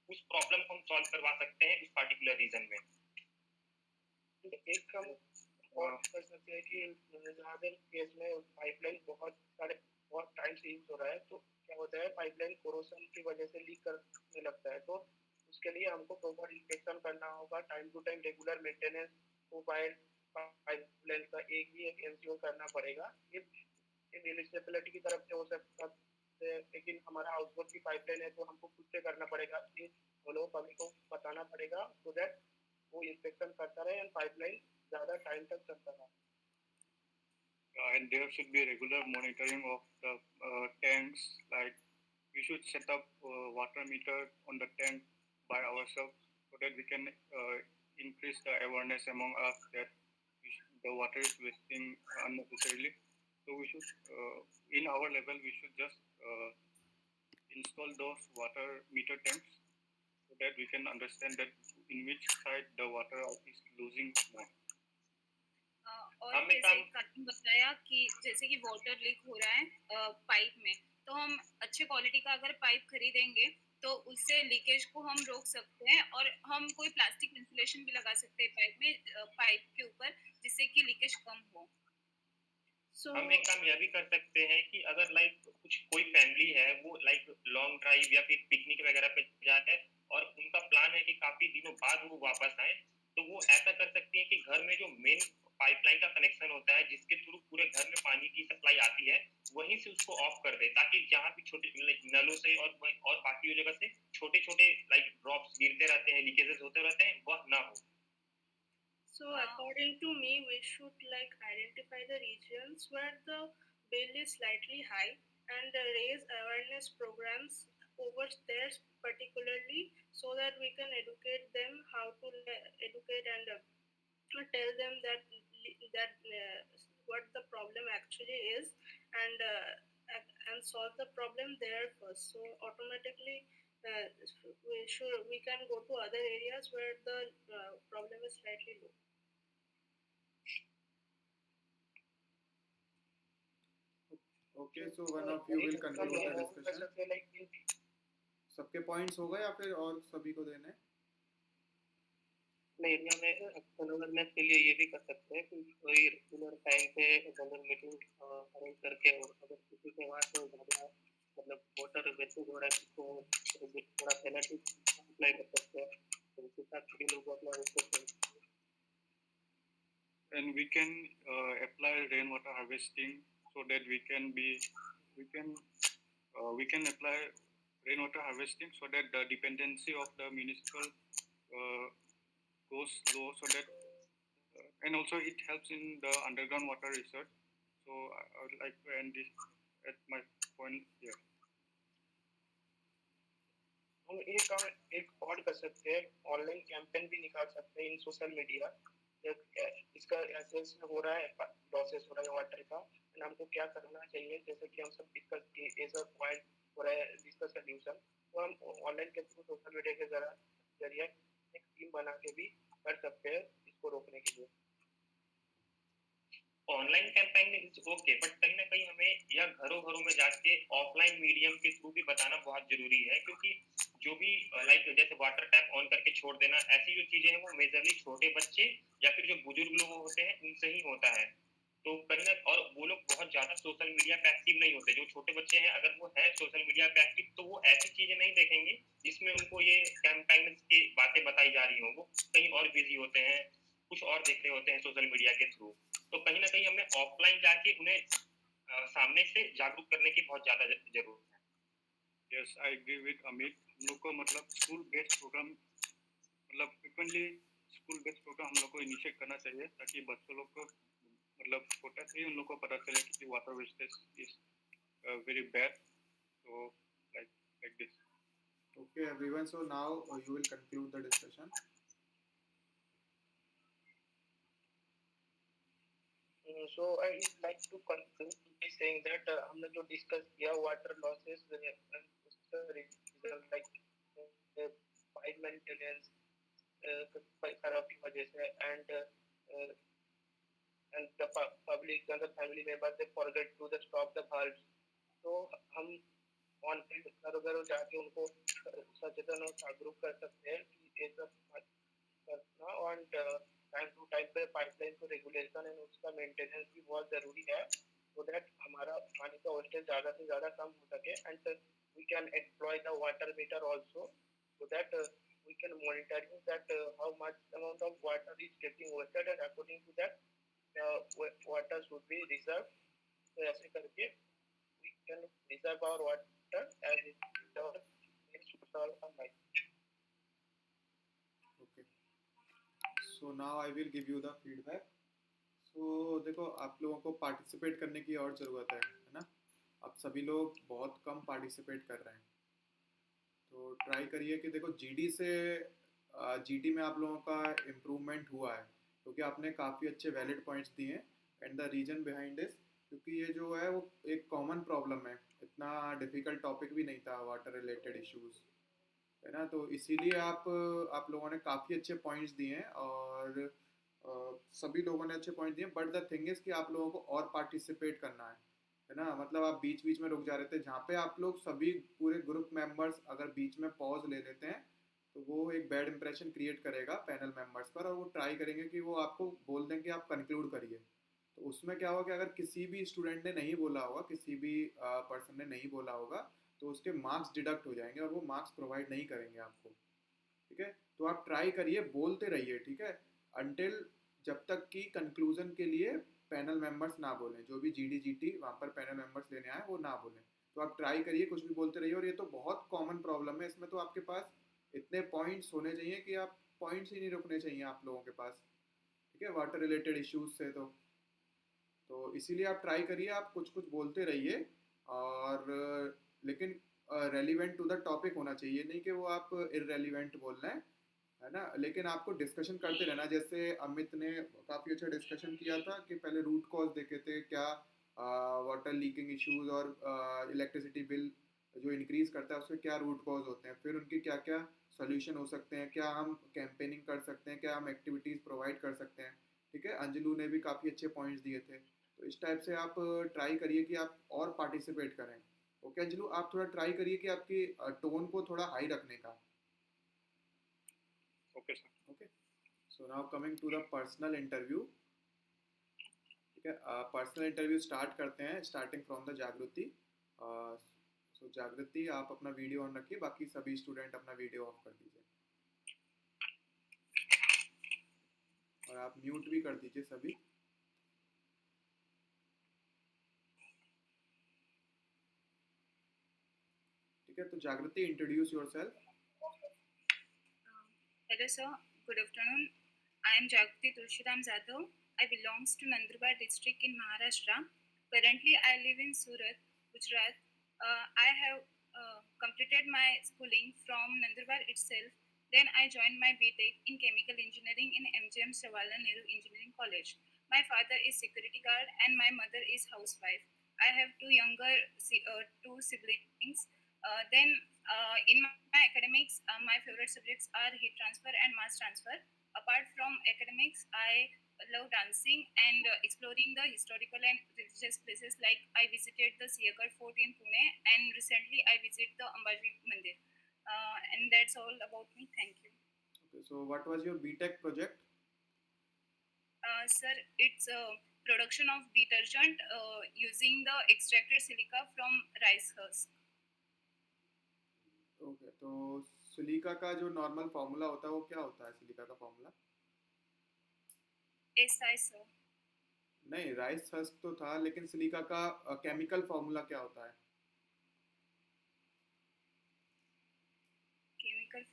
उस प्रॉब्लम को हम सॉल्व करवा सकते हैं उस पार्टिकुलर रीजन में। एक हम और कर सकते हैं कि जहाँ पर केस में पाइपलाइन बहुत टाइम से यूज हो रहा है, तो क्या होता है पाइपलाइन कोरोशन की वजह से लीक करने लगता है, तो उसके लिए हमको प्रॉपर इंस्पेक्शन करना होगा, time to time regular maintenance pipeline का एक एनसीओ करना पड़ेगा। ये म्यूनिसिपैलिटी की तरफ से हो सकता है, लेकिन हमारा हाउसबोट की पाइपलाइन है तो हमको खुद से करना पड़ेगा, वो लोग पब्लिक को बताना पड़ेगा सो दैट वो इंस्पेक्शन करता रहे एंड पाइपलाइन ज़्यादा टाइम तक चलता रहे। And there should be regular monitoring of the tanks. Like we should set up water meter on the tank by ourselves so that we can increase the awareness among us that the water is wasting unnecessarily. So we should, in our level, we should just install those water meter tanks so that we can understand that in which side the water is losing more. और जैसे काटून बताया कि जैसे कि water leak हो रहा है pipe में, तो हम अच्छे क्वालिटी का अगर पाइप खरीदेंगे तो उससे लीकेज को हम रोक सकते हैं, और हम कोई प्लास्टिक इंसुलेशन भी लगा सकते हैं पाइप में, पाइप के ऊपर, जिससे कि लीकेज कम हो। हम एक काम यह भी कर सकते हैं कि अगर कोई फैमिली है वो लॉन्ग ड्राइव या फिर पिकनिक वगैरह पे जाते हैं और उनका प्लान है कि काफी दिनों बाद वो वापस आए, तो वो ऐसा कर सकती है कि घर में जो मेन पाइपलाइन का कनेक्शन होता है जिसके थ्रू पूरे घर में पानी की सप्लाई आती है, वहीं से उसको ऑफ कर दे, ताकि जहाँ भी छोटे नलों से और बाकी जगह से छोटे छोटे ड्रॉप्स गिरते रहते हैं, लीकेजेस होते रहते हैं, वह ना हो। So according to me, we should identify the regions where the bill is slightly high and raise awareness programs over there particularly, so that we can educate them how to educate and tell them that what the problem actually is, and solve the problem there first. So automatically we can go to other areas where the problem is slightly low. Okay, so one of you will conclude the discussion. सबके points हो गए या फिर और सभी को देने? नहीं, एरिया में अवेयरनेस के लिए ये भी कर सकते हैं कि कोई रेगुलर टाइम पे जनरल मीटिंग अरेंज करके, और अगर किसी के वहाँ से ज़्यादा वाटर वेस्टेज हो रहा है तो थोड़ा पेनल्टी अप्लाई कर सकते हैं, तो उसके साथ भी लोग अपना risk. And we can apply rainwater harvesting so that we can apply rainwater harvesting so that the dependency of the municipal goes low, so that and also it helps in the underground water research. So I would like to end this at my point here. हम एक और कर सकते हैं, online campaign भी निकाल सकते हैं इन सोशल मीडिया, इसका ऐसे हो रहा है, लॉसेस हो रहा है वाटर का, हमको क्या करना चाहिए, जैसे कि हम सब डिस्कस किए एज अ पॉइंट हो रहा है डिस्कस सॉल्यूशन, तो हम ऑनलाइन के थ्रू सोशल मीडिया के जरिए एक टीम बना के भी कर सकते हैं इसको रोकने के लिए। Online campaigning is okay, but कहीं ना कहीं हमें या घरों में जाके ऑफलाइन मीडियम के थ्रू भी बताना बहुत जरूरी है, क्योंकि जो भी जैसे वाटर टैप ऑन करके छोड़ देना, ऐसी जो चीजें हैं वो मेजरली छोटे बच्चे या फिर जो बुजुर्ग लोग होते हैं उनसे ही होता है। तो कहीं ना, और वो लोग बहुत ज्यादा सोशल मीडिया पे एक्टिव नहीं होते, जो छोटे बच्चे हैं अगर वो हैं सोशल मीडिया पे एक्टिव, तो वो ऐसी चीजें नहीं देखेंगे जिसमें उनको ये कैंपेन की बातें बताई जा रही हों, वो कहीं और बिजी होते हैं, कुछ और देख रहे होते हैं सोशल मीडिया के थ्रू। तो कहीं ना कहीं हमें ऑफलाइन जाके उन्हें सामने से जागरूक करने की बहुत ज्यादा जरूरत है। Yes, I agree with Amit. हम लोग को school based program, frequently school based program हम लोग को इनिशिएट करना चाहिए, ताकि बच्चों लोग को छोटा से ही उन लोग को पता चले कि water wastage is very bad, so like this. Okay everyone, so now you will conclude the discussion. So I would like to conclude by saying that हमने जो डिस्कस किया वाटर लॉसेस पाइप मेंटेनेंस खराब की वजह से, and and the public and the family members they forget to the stop the bulbs. तो हम on field घर घर जाके उनको सचेतन और जागरूक कर सकते हैं कि ये सब मत करना, और टाइम टू टाइम पे पाइपलाइन को रेगुलेशन एंड उसका मेंटेनेंस भी बहुत जरूरी है, so that हमारा पानी का वेस्टेज ज़्यादा से ज़्यादा कम हो सके, and we can employ the water meter also, so that we can monitoring that how much amount of water is getting wasted, and according to that water should be reserved. तो ऐसे करके we can reserve our water as it our needs for our life. Okay. So now I will give you the feedback. So देखो, आप लोगों को participate करने की और ज़रूरत है ना? आप सभी लोग बहुत कम पार्टिसिपेट कर रहे हैं, तो ट्राई करिए कि देखो जीडी से जीडी में आप लोगों का इम्प्रूवमेंट हुआ है क्योंकि आपने काफ़ी अच्छे वैलिड पॉइंट्स दिए हैं, and the reason behind this क्योंकि ये जो है वो एक कॉमन प्रॉब्लम है, इतना डिफ़िकल्ट टॉपिक भी नहीं था वाटर रिलेटेड इश्यूज़, है ना? तो इसीलिए आप लोगों ने काफ़ी अच्छे पॉइंट्स दिए हैं, और सभी लोगों ने अच्छे पॉइंट दिए, बट द थिंग इज़ कि आप लोगों को और पार्टिसिपेट करना है ना? मतलब आप बीच बीच में रुक जा रहे थे, जहाँ पे आप लोग सभी पूरे ग्रुप मेंबर्स अगर बीच में पॉज ले लेते हैं तो वो एक बैड इंप्रेशन क्रिएट करेगा पैनल मेंबर्स पर, और वो ट्राई करेंगे कि वो आपको बोल दें कि आप कंक्लूड करिए। तो उसमें क्या होगा कि अगर किसी भी स्टूडेंट ने नहीं बोला होगा, किसी भी पर्सन ने नहीं बोला होगा, तो उसके मार्क्स डिडक्ट हो जाएंगे और वो मार्क्स प्रोवाइड नहीं करेंगे आपको, ठीक है? तो आप ट्राई करिए, बोलते रहिए, ठीक है, अनटिल जब तक कि कंक्लूजन के लिए पैनल मेंबर्स ना बोलें, जो भी जीडी जीटी वहाँ पर पैनल मेंबर्स लेने आए वो ना बोलें। तो आप ट्राई करिए, कुछ भी बोलते रहिए, और ये तो बहुत कॉमन प्रॉब्लम है, इसमें तो आपके पास इतने पॉइंट्स होने चाहिए कि आप पॉइंट्स ही नहीं रुकने चाहिए आप लोगों के पास, ठीक है, वाटर रिलेटेड इश्यूज से। तो इसीलिए आप ट्राई करिए, आप कुछ कुछ बोलते रहिए, और लेकिन रेलिवेंट टू द टॉपिक होना चाहिए, नहीं कि वो आप इररेलिवेंट बोल रहे हैं, है ना? लेकिन आपको डिस्कशन करते रहना, जैसे अमित ने काफ़ी अच्छा डिस्कशन किया था कि पहले रूट कॉज देखे थे क्या, वाटर लीकिंग इश्यूज और इलेक्ट्रिसिटी बिल जो इंक्रीज करता है उसके क्या रूट कॉज होते हैं, फिर उनके क्या क्या सोल्यूशन हो सकते हैं, क्या हम कैंपेनिंग कर सकते हैं, क्या हम एक्टिविटीज़ प्रोवाइड कर सकते हैं, ठीक है? अंजलू ने भी काफ़ी अच्छे पॉइंट्स दिए थे। तो इस टाइप से आप ट्राई करिए कि आप और पार्टिसिपेट करें। ओके अंजलू, आप थोड़ा ट्राई करिए कि आपकी टोन को थोड़ा हाई रखने का। Okay sir. Okay, so now coming to the personal interview, ठीक है? पर्सनल इंटरव्यू स्टार्ट करते हैं, स्टार्टिंग फ्रॉम द जागृति। सो जागृति, आप अपना वीडियो ऑन रखिए, बाकी सभी स्टूडेंट अपना वीडियो ऑफ कर दीजिए, और आप म्यूट भी कर दीजिए सभी। ठीक है, तो जागृति, introduce yourself. Hello sir, good afternoon. I am Jagruti Tulshiram Jadhav. I belongs to Nandurbar district in Maharashtra. Currently, I live in Surat, Gujarat. I have completed my schooling from Nandurbar itself. Then I joined my BTech in chemical engineering in MGM Jawaharlal Nehru Engineering College. My father is security guard and my mother is housewife. I have two siblings. Then in my academics, my favorite subjects are heat transfer and mass transfer. Apart from academics, I love dancing and exploring the historical and religious places. Like I visited the Siaghad Fort in Pune, and recently I visited the Ambaji Mandir. And that's all about me. Thank you. Okay, so what was your BTech project? Sir, it's a production of detergent using the extracted silica from rice husk. Okay, तो silica का जो normal formula होता है वो क्या होता है? Silica का फार्मूला SI sir. नहीं, राइस हस्क तो था, लेकिन सिलिका का केमिकल फार्मूला क्या होता है? केमिकल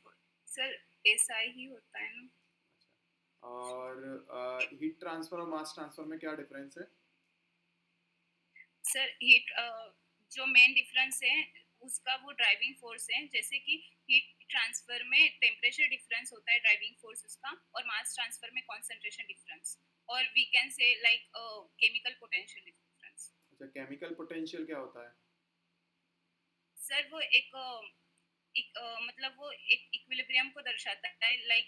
सर SI ही होता है ना? अच्छा, और हीट ट्रांसफर और मास ट्रांसफर में क्या डिफरेंस है? सर हीट जो मेन डिफरेंस है उसका वो ड्राइविंग फोर्स है, जैसे कि हीट ट्रांसफर में टेम्परेचर डिफरेंस होता है ड्राइविंग फोर्स उसका, और मास ट्रांसफर में कंसंट्रेशन डिफरेंस, और we can say like chemical potential difference. अच्छा, केमिकल पोटेंशियल क्या होता है? सर वो मतलब वो एक इक्विलिब्रियम को दर्शाता है, लाइक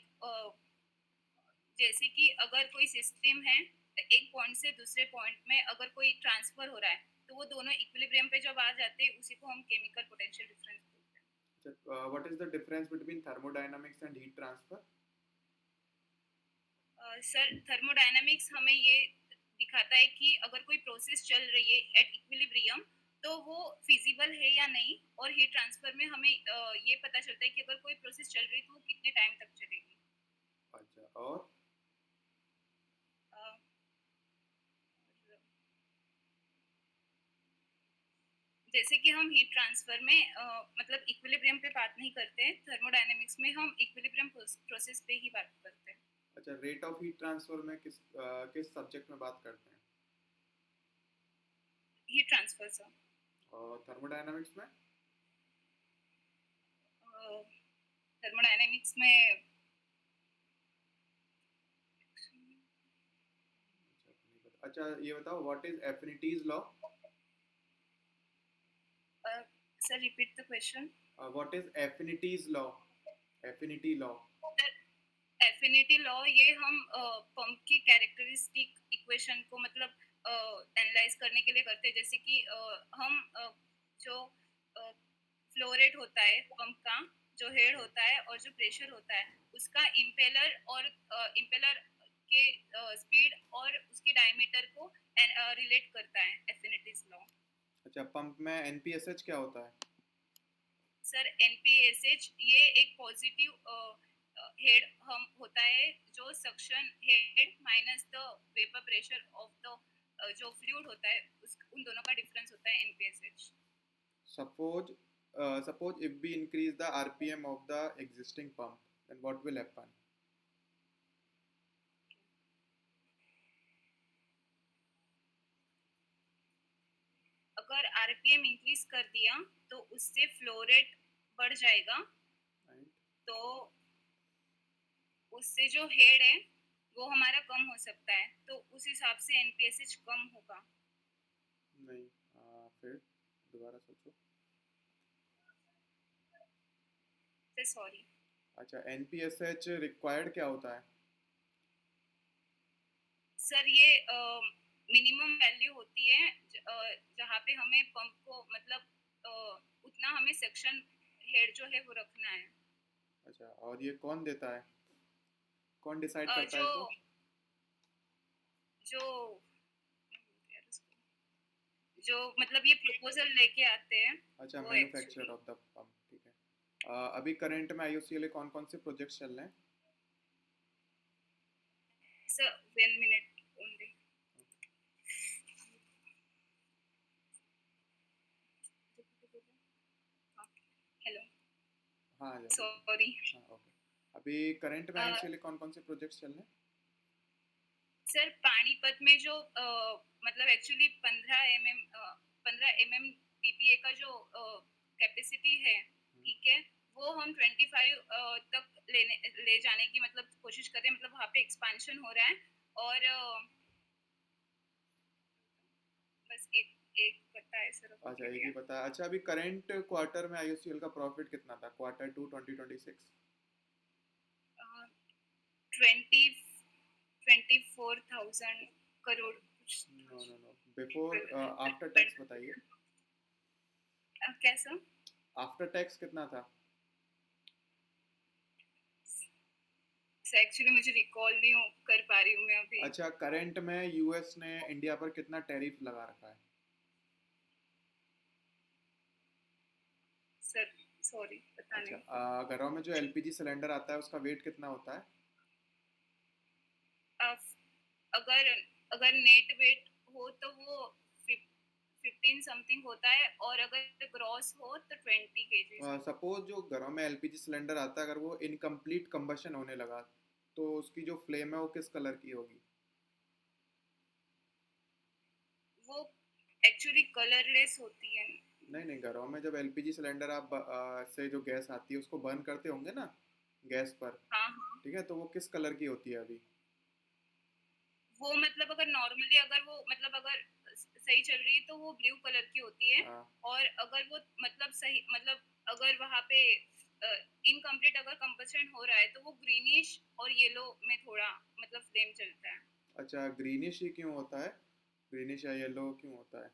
जैसे कि अगर कोई सिस्टम है एक पॉइंट से दूसरे पॉइंट में अगर कोई ट्रांसफर हो रहा है तो वो दोनों इक्विलिब्रियम पे जब आ जाते हैं उसी को हम केमिकल पोटेंशियल डिफरेंस बोलते हैं. What is the difference between thermodynamics and heat transfer? Sir thermodynamics हमें ये दिखाता है कि अगर कोई प्रोसेस चल रही है एट इक्विलिब्रियम तो वो फिजिबल है या नहीं, और हीट ट्रांसफर में हमें ये पता चलता है कि अगर कोई प्रोसेस चल रही है तो वो कितने टाइम तक चलेगी. अच्छा, और अ, जैसे कि हम हीट ट्रांसफर में मतलब इक्विलिब्रियम पे बात नहीं करते, थर्मोडायनामिक्स में हम इक्विलिब्रियम प्रोसेस पे ही बात करते हैं. अच्छा, रेट ऑफ हीट ट्रांसफर में किस सब्जेक्ट में बात करते हैं? Heat transfer sir. और थर्मोडायनामिक्स में? थर्मोडायनामिक्स में अच्छा, ये बताओ, what is affinities law? Sir repeat the question. What is affinities law? Affinity law. Affinity law ये हम पंप की कैरेक्टरिस्टिक इक्वेशन को मतलब एनालाइज करने के लिए करते हैं. जैसे कि हम जो फ्लो रेट होता है पंप का, जो हेड होता है और जो प्रेशर होता है उसका इम्पेलर और इम्पेलर के स्पीड और उसके डायमीटर को रिलेट करता है एफिनिटीज लॉ. अच्छा, पंप में एनपीएसएच क्या होता है? सर एनपीएसएच ये एक पॉजिटिव हेड हम होता है जो suction head minus the vapour pressure of the जो फ्लूइड होता है उन दोनों का डिफरेंस होता है NPSH. Suppose if we increase the RPM of the existing pump, then what will happen? अगर आरपीएम इंक्रीज कर दिया तो उससे फ्लो रेट बढ़ जाएगा, Right? तो उससे जो हेड है वो हमारा कम हो सकता है, तो उस हिसाब से एनपीएसएच कम होगा. नहीं. फिर दोबारा सोचो. सॉरी अच्छा, एनपीएसएच रिक्वायर्ड क्या होता है? सर ये मिनिमम वैल्यू होती है जहाँ पे हमें पंप को मतलब उतना हमें सेक्शन हेड जो है वो रखना है. अच्छा, और ये कौन देता है? कौन डिसाइड करता है जो इसको? जो जो मतलब ये प्रपोजल लेके आते हैं. अच्छा, वो manufacturer actually- of the pump. ठीक है. अभी करंट में आईओसीएल कौन कौन से प्रोजेक्ट्स चल रहे हैं? Sir 1 minute only. हेलो हाँ, जरूर. सॉरी हाँ, ओके. अभी करंट में आईओसीएल कौन कौन से प्रोजेक्ट्स चल रहे हैं? सर पानीपत में जो मतलब एक्चुअली 15 mm पीपीए का जो कैपेसिटी है, ठीक है, वो हम 25 तक ले जाने की मतलब कोशिश कर रहे हैं. मतलब वहाँ पे एक्सपेंशन हो रहा है और बस एक पता है सर. अच्छा, एक ही पता है. अच्छा, अभी करंट क्वार्टर में आईओसीएल का प्रॉफिट कितना था? Quarter 2 2026. 24,000 crore. No no no, before after tax बताइए. क्या सर? आफ्टर टैक्स कितना था? एक्चुअली मुझे रिकॉल नहीं कर पा रही हूँ मैं अभी. अच्छा, करंट में यूएस ने इंडिया पर कितना टैरिफ लगा रखा है? सर सॉरी पता अच्छा, नहीं. घरों में जो एलपीजी सिलेंडर आता है उसका वेट कितना होता है? अगर अगर नेट वेट हो तो वो 15 समथिंग होता है, और अगर ग्रॉस हो तो 20 kg. सपोज जो घरों में एलपीजी सिलेंडर आता है, अगर वो इनकम्प्लीट कंबशन होने लगा तो उसकी जो फ्लेम है वो किस कलर की होगी? वो एक्चुअली कलरलेस होती है. नहीं नहीं, घरों में जब एलपीजी सिलेंडर आप से जो गैस आती है उसको बर्न करते होंगे ना गैस पर. हाँ हाँ. ठीक है, तो वो किस कलर की होती है अभी? वो मतलब अगर नॉर्मली अगर वो मतलब अगर सही चल रही है तो वो ब्लू कलर की होती है. हाँ. और अगर वो मतलब सही मतलब अगर वहाँ पे इनकम्प्लीट अगर कंबशन हो रहा है तो वो ग्रीनिश और येलो में थोड़ा मतलब फ्लेम चलता है. अच्छा, ग्रीनिश ही क्यों होता है? ग्रीनिश या येलो क्यों होता है?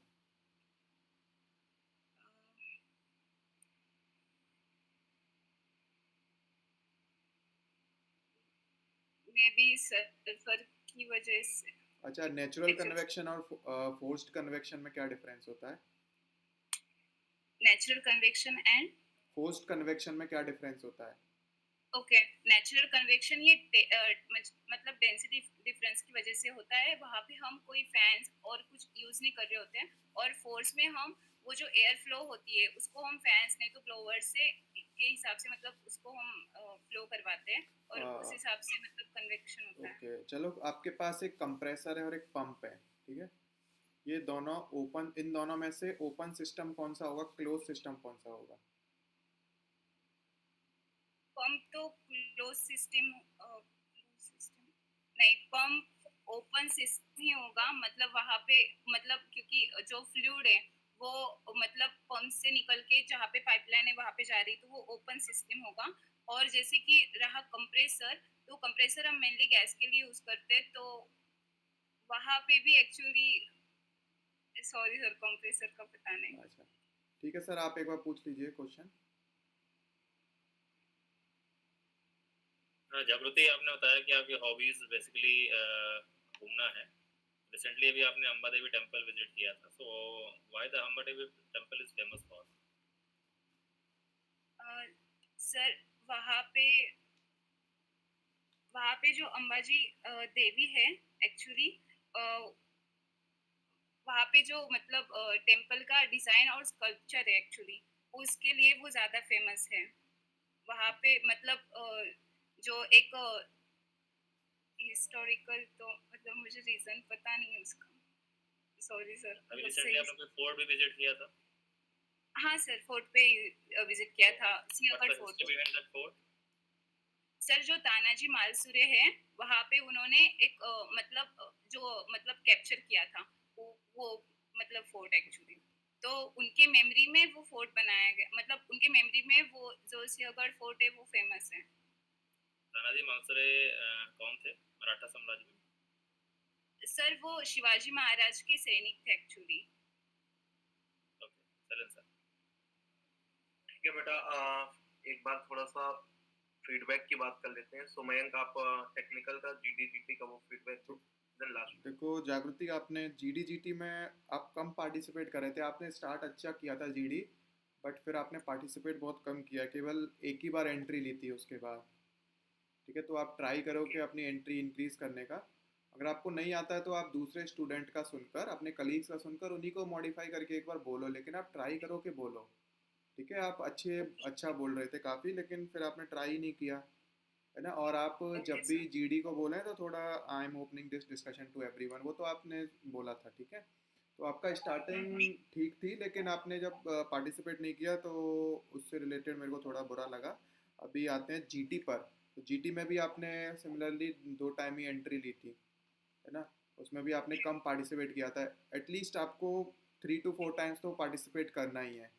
मे बी सल्फर की वजह से। अच्छा, नेचुरल एक्सेस कन्वेक्शन और फोर्स्ड कन्वेक्शन में क्या डिफरेंस होता है? Natural convection and forced convection में क्या डिफरेंस होता है? ओके। नेचुरल कन्वेक्शन ये मतलब डेंसिटी डिफरेंस की वजह से होता है, वहाँ पे हम कोई फैंस और कुछ यूज़ नहीं कर रहे होते हैं, और फोर्स में हम वो जो एयर फ्लो होती है उसको हम फैंस नहीं तो ब्लोअर से के हिसाब से मतलब उसको हम फ्लो करवाते हैं, और उस हिसाब से मतलब कन्वेक्शन होता है। ओके, चलो, आपके पास एक कंप्रेसर है और एक पंप है, ठीक है? ये दोनों ओपन, इन दोनों में से ओपन सिस्टम कौन सा होगा, क्लोज सिस्टम कौन सा होगा? पंप तो क्लोज सिस्टम नहीं, पंप ओपन सिस्टम ही होगा, मतलब वहाँ पे मतलब क्योंकि जो फ्लूइड है वो मतलब पंप से निकल के जहाँ पे पाइपलाइन है वहाँ पे जा रही, तो वो ओपन सिस्टम होगा। और जैसे कि रहा कंप्रेसर, तो कंप्रेसर हम मेनली गैस के लिए यूज करते हैं, तो वहाँ पे भी एक्चुअली सॉरी सर, कंप्रेसर का पता नहीं। अच्छा, ठीक है सर, आप एक बार पूछ लीजिए क्वेश्चन। जागृति, आपने बताया कि आपकी हॉबीज बेसिकली घूमना है। रिसेंटली अभी आपने अंबा देवी टेम्पल विजिट किया था, so why the Amba Devi temple is famous for? Sir वहाँ पे जो अंबाजी देवी है एक्चुअली, वहाँ पे जो मतलब टेम्पल का डिजाइन और स्कल्पचर है एक्चुअली, उसके लिए वो ज़्यादा फेमस है। वहाँ पे मतलब जो एक हिस्टोरिकल, तो मतलब मुझे रीजन पता नहीं है उसका, सॉरी सर। अभी मतलब रिसेंटली आपने कोई फोर्ट भी विजिट किया था? हाँ सर, फोर्ट पे विजिट किया था, Sinhagad what's the fort. History behind that fort? Sir जो तानाजी मालसुरे हैं, वहाँ पे उन्होंने एक जो मतलब कैप्चर किया था, वो मतलब फोर्ट एक्चुअली, तो उनके मेमोरी में वो फोर्ट बनाया गया, मतलब उनके मेमोरी में वो जो सिंहगढ़ फोर्ट है वो फेमस है। तानाजी मालसरे कौन थे मराठा साम्राज्य में? सर वो शिवाजी महाराज के सैनिक थे एक्चुअली। ओके, चलें सर। ठीक है बेटा, एक बार थोड़ा सा फीडबैक की बात कर लेते हैं। सो मयंक, आप टेक्निकल का जीडी का वो फीडबैक दो, देन लास्ट। देखो जागृति, आपने जीडी में आप कम पार्टिसिपेट कर रहे थे। आपने स्टार्ट अच्छा किया था जीडी, बट फिर आपने पार्टिसिपेट बहुत कम किया, केवल एक ही बार एंट्री ली थी उसके बाद, ठीक है? तो आप ट्राई करो कि अपनी एंट्री इंक्रीज करने का। अगर आपको नहीं आता है तो आप दूसरे स्टूडेंट का सुनकर, अपने कलीग्स का सुनकर उन्हीं को मॉडिफाई करके एक बार बोलो, लेकिन आप ट्राई करो कि बोलो, ठीक है? आप अच्छा बोल रहे थे काफ़ी, लेकिन फिर आपने ट्राई ही नहीं किया, है ना? और आप जब भी जीडी को बोलें तो थोड़ा I am opening this discussion to everyone, वो तो आपने बोला था, ठीक है? तो आपका स्टार्टिंग ठीक थी, लेकिन आपने जब पार्टिसिपेट नहीं किया तो उससे रिलेटेड मेरे को थोड़ा बुरा लगा। अभी आते हैं जीटी पर। तो जीटी में भी आपने सिमिलरली 2 टाइम ही एंट्री ली थी, है ना? उसमें भी आपने कम पार्टिसिपेट किया था। एटलीस्ट आपको 3 to 4 टाइम्स तो पार्टिसिपेट करना ही है,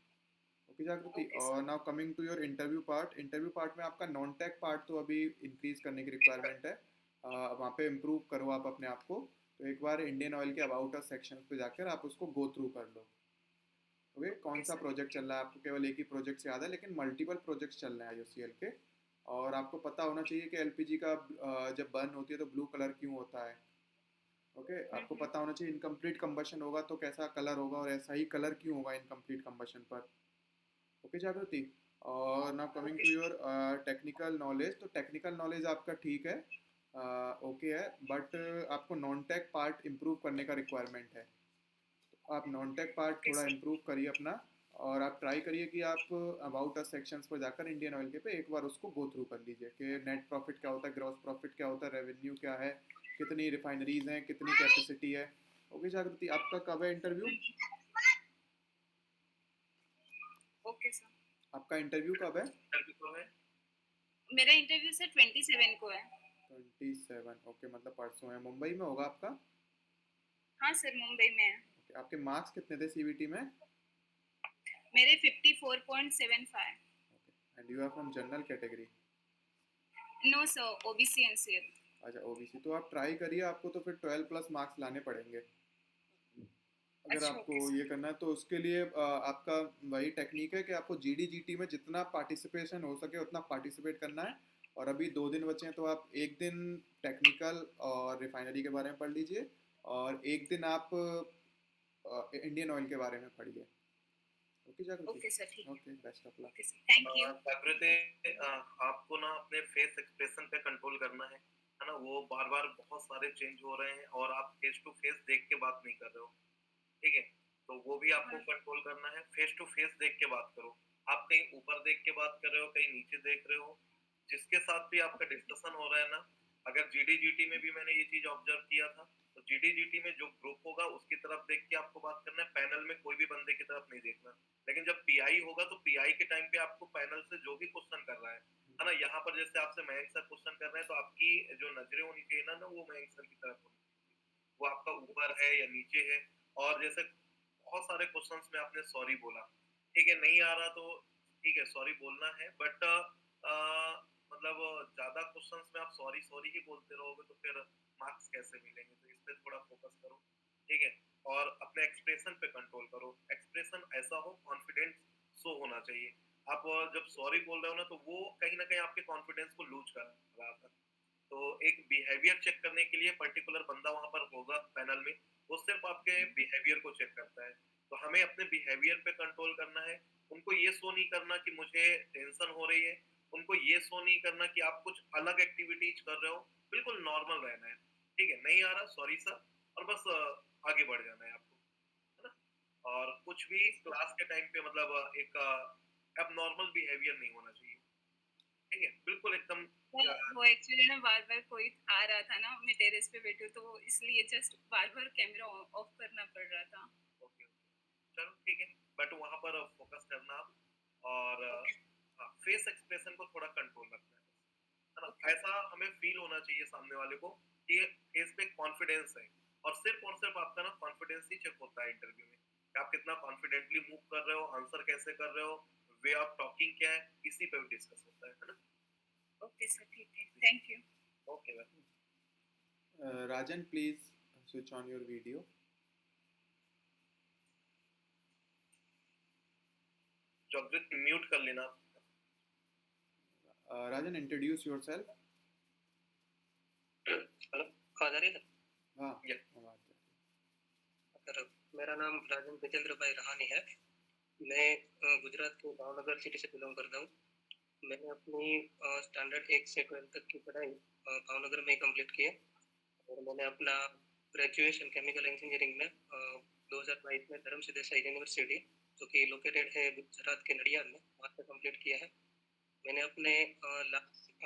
ओके जागृति? और now coming to your interview part में आपका नॉन टेक पार्ट तो अभी इंक्रीज करने की रिक्वायरमेंट है। वहाँ पे इम्प्रूव करो आप अपने आप को। तो एक बार इंडियन ऑयल के अबाउट अस सेक्शन पे जाकर आप उसको गो थ्रू कर लो, ओके? कौन सा प्रोजेक्ट चल रहा है आपको? केवल एक ही प्रोजेक्ट से याद है, लेकिन मल्टीपल प्रोजेक्ट्स चल रहे हैं IOCL के। और आपको पता होना चाहिए कि एलपीजी का जब बर्न होती है तो ब्लू कलर क्यों होता है, ओके? आपको पता होना चाहिए इनकम्प्लीट कंबशन होगा तो कैसा कलर होगा, और ऐसा ही कलर क्यों होगा इनकम्प्लीट कंबशन पर, ओके जागृति? और now coming to your technical knowledge. तो टेक्निकल नॉलेज आपका ठीक है, ओके है, बट आपको नॉन टेक पार्ट इम्प्रूव करने का रिक्वायरमेंट है। तो आप नॉन टेक पार्ट थोड़ा इम्प्रूव करिए अपना, और आप ट्राई करिए कि आप अबाउट अस सेक्शंस पर जाकर इंडियन ऑयल के पे एक बार उसको गो थ्रू कर लीजिए कि नेट प्रॉफिट क्या होता है, ग्रॉस प्रॉफिट क्या होता है, रेवेन्यू क्या है, कितनी रिफाइनरीज हैं, कितनी कैपेसिटी है, ओके जागृति? आपका कब है इंटरव्यू? Okay sir. आपका इंटरव्यू कब है? मेरा इंटरव्यू सर 27 को है। 27, ओके, मतलब परसों है। मुंबई में होगा आपका? हाँ सर, मुंबई में है। ओके, आपके मार्क्स कितने थे सीवीटी में? मेरे 54.75। Okay, and you are from general category? No sir, OBC NCL. अच्छा ओबीसी, तो आप ट्राई करिए, आपको तो फिर 12+ मार्क्स लाने पड़ेंगे अगर अच्छा आपको ओके ये सर। करना है। तो उसके लिए आपका वही टेक्निक है कि आपको जीडी जीटी में जितना पार्टिसिपेशन हो सके उतना पार्टिसिपेट करना है। और अभी 2 दिन बचे हैं, तो आप एक दिन टेक्निकल और रिफाइनरी के बारे में पढ़ लीजिए, और एक दिन आप इंडियन ऑयल के बारे में पढ़िए। ओके जागृति, ओके सर, ठीक है। Okay, best of luck. Okay sir, thank you. जागृति, आपको ना अपने फेस एक्सप्रेशन पे कंट्रोल करना है ना? वो बार बार बहुत सारे चेंज हो रहे हैं और आप फेस टू फेस देख के बात नहीं कर रहे हो, ठीक है? तो वो भी आपको हाँ, कंट्रोल करना है। फेस टू फेस देख के बात करो। आप कहीं ऊपर देख के बात कर रहे हो, कहीं नीचे देख रहे हो, जिसके साथ भी आपका डिस्कशन हो रहा है ना, अगर जीडी जीटी में भी मैंने ये चीज ऑब्जर्व किया था, तो जीडी जीटी में जो ग्रुप होगा उसकी तरफ देख के आपको बात करना है, पैनल में कोई भी बंदे की तरफ नहीं देखना। लेकिन जब पीआई होगा तो पीआई के टाइम पे आपको पैनल से जो भी क्वेश्चन कर रहा है ना, यहाँ पर जैसे आपसे मयंक सर क्वेश्चन कर रहे हैं, तो आपकी जो नजरें होनी चाहिए ना वो मयंक सर की तरफ होनी चाहिए। वो आपका ऊपर है या नीचे है। और जैसे बहुत सारे क्वेश्चंस में आपने सॉरी बोला, ठीक है, नहीं आ रहा तो ठीक है, सॉरी बोलना है, बट मतलब ज्यादा क्वेश्चंस में आप सॉरी सॉरी ही बोलते रहोगे तो फिर मार्क्स कैसे मिलेंगे? तो इस पे थोड़ा फोकस करो, ठीक है? और अपने एक्सप्रेशन पे कंट्रोल करो। एक्सप्रेशन ऐसा हो, कॉन्फिडेंस शो होना चाहिए। आप जब सॉरी बोल रहे हो ना, तो वो कहीं ना कहीं आपके कॉन्फिडेंस को लूज कर रहा था। तो एक बिहेवियर चेक करने के लिए पर्टिकुलर बंदा वहां पर होगा पैनल में, वो सिर्फ आपके बिहेवियर को चेक करता है। तो हमें अपने बिहेवियर पे कंट्रोल करना है। उनको ये शो नहीं करना कि मुझे टेंशन हो रही है, उनको ये शो नहीं करना कि आप कुछ अलग एक्टिविटीज कर रहे हो। बिल्कुल नॉर्मल रहना है, ठीक है? नहीं आ रहा, सॉरी सर, और बस आगे बढ़ जाना है आपको, है ना? और कुछ भी क्लास के टाइम पे मतलब एक अब नॉर्मल बिहेवियर नहीं होना चाहिए, ठीक है? बिल्कुल एकदम वो एक्चुअली ना बार-बार कोई आ रहा था ना, मैं टेरेस पे बैठी हूँ, तो इसलिए जस्ट बार-बार कैमरा ऑफ करना पड़ रहा था। ओके, चलो ठीक है, बट वहां पर फोकस करना आप, और ओके, फेस एक्सप्रेशन को थोड़ा कंट्रोल रखना है ना? ओके, ऐसा हमें फील होना चाहिए सामने वाले को कि फेस पे कॉन्फिडेंस है। और सिर्फ आपका ना कॉन्फिडेंस ही चेक होता है इंटरव्यू में, कि आप कितना कॉन्फिडेंटली मूव कर रहे हो, आंसर कैसे कर रहे हो, वे ऑफ टॉकिंग क्या है, इसी पे डिस्कस होता है ना? ओके सर, ठीक है। Thank you. Okay, Rajan, please switch on your video. Jagdeep mute कर लेना। राजन, इंट्रोड्यूस योरसेल्फ। हेलो, आवाज आ रही है हाँ, Yes. आवाज आ रही सर? मेरा नाम राजन विजेंद्र भाई रहानी है। मैं गुजरात के भावनगर सिटी से बिलोंग करता हूँ। मैंने अपनी स्टैंडर्ड 1 से 12 तक की पढ़ाई भावनगर में कंप्लीट की है, और मैंने अपना ग्रेजुएशन केमिकल इंजीनियरिंग में 2022 में धर्म सिद्धेश्वरी यूनिवर्सिटी, जो कि लोकेटेड है गुजरात के नडियाद में, वहाँ से कंप्लीट किया है। मैंने अपने लास्ट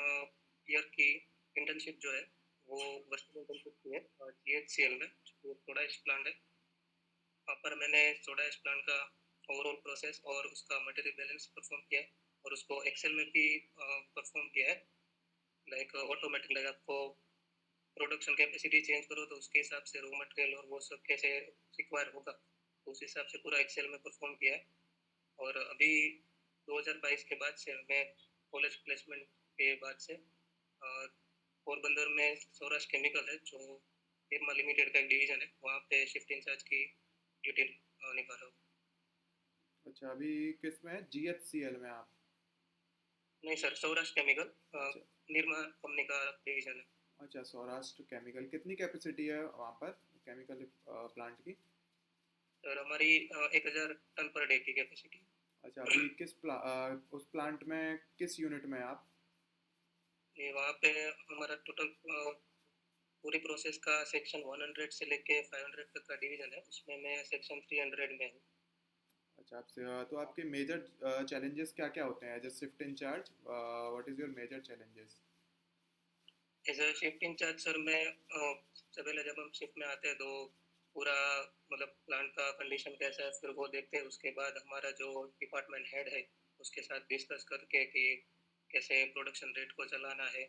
ईयर की इंटर्नशिप जो है वो वर्चुअल इंटर्नशिप की है GHCL में, जो सोडा एश प्लांट है। वहाँ पर मैंने सोडा एश प्लांट का ओवरऑल प्रोसेस और उसका मटेरियल बैलेंस परफॉर्म किया है, और उसको एक्सेल में भी परफॉर्म किया है। लाइक ऑटोमेटिक, लाइक आपको प्रोडक्शन कैपेसिटी चेंज करो तो उसके हिसाब से रॉ मटेरियल और वो सब कैसे रिक्वायर होगा, तो उस हिसाब से पूरा एक्सेल में परफॉर्म किया है। और अभी 2022 के बाद से मैं कॉलेज प्लेसमेंट के बाद से पोरबंदर में सौराष्ट्र केमिकल है, जो निर्मा लिमिटेड का एक डिवीजन है, वहाँ पे शिफ्ट इंचार्ज की ड्यूटी निभा रहा हूँ। अच्छा, अभी किस में है? जीएचसीएल में आप? नहीं सर, सौराष्ट्र केमिकल अच्छा, निर्मा कंपनी का डिवीजन है। अच्छा, सौराष्ट्र केमिकल। कितनी कैपेसिटी है वहाँ पर केमिकल प्लांट की? सर हमारी 1000 टन पर डे की कैपेसिटी। अच्छा, अभी उस प्लांट में किस यूनिट में है आप? ये वहाँ पे हमारा टोटल पूरी प्रोसेस का सेक्शन 100 से लेके 500 तक का डिवीजन है, उसमें मैं सेक्शन 300 में हूँ। अच्छा, तो आपके मेजर चैलेंजेस क्या क्या होते हैं as a shift incharge? What is your major challenges? As a shift incharge sir, मैं सबसे पहले जब हम शिफ्ट में आते हैं तो पूरा मतलब प्लांट का कंडीशन कैसा है, फिर वो देखते हैं। उसके बाद हमारा जो डिपार्टमेंट हेड है उसके साथ डिस्कस करके कि कैसे प्रोडक्शन रेट को चलाना है,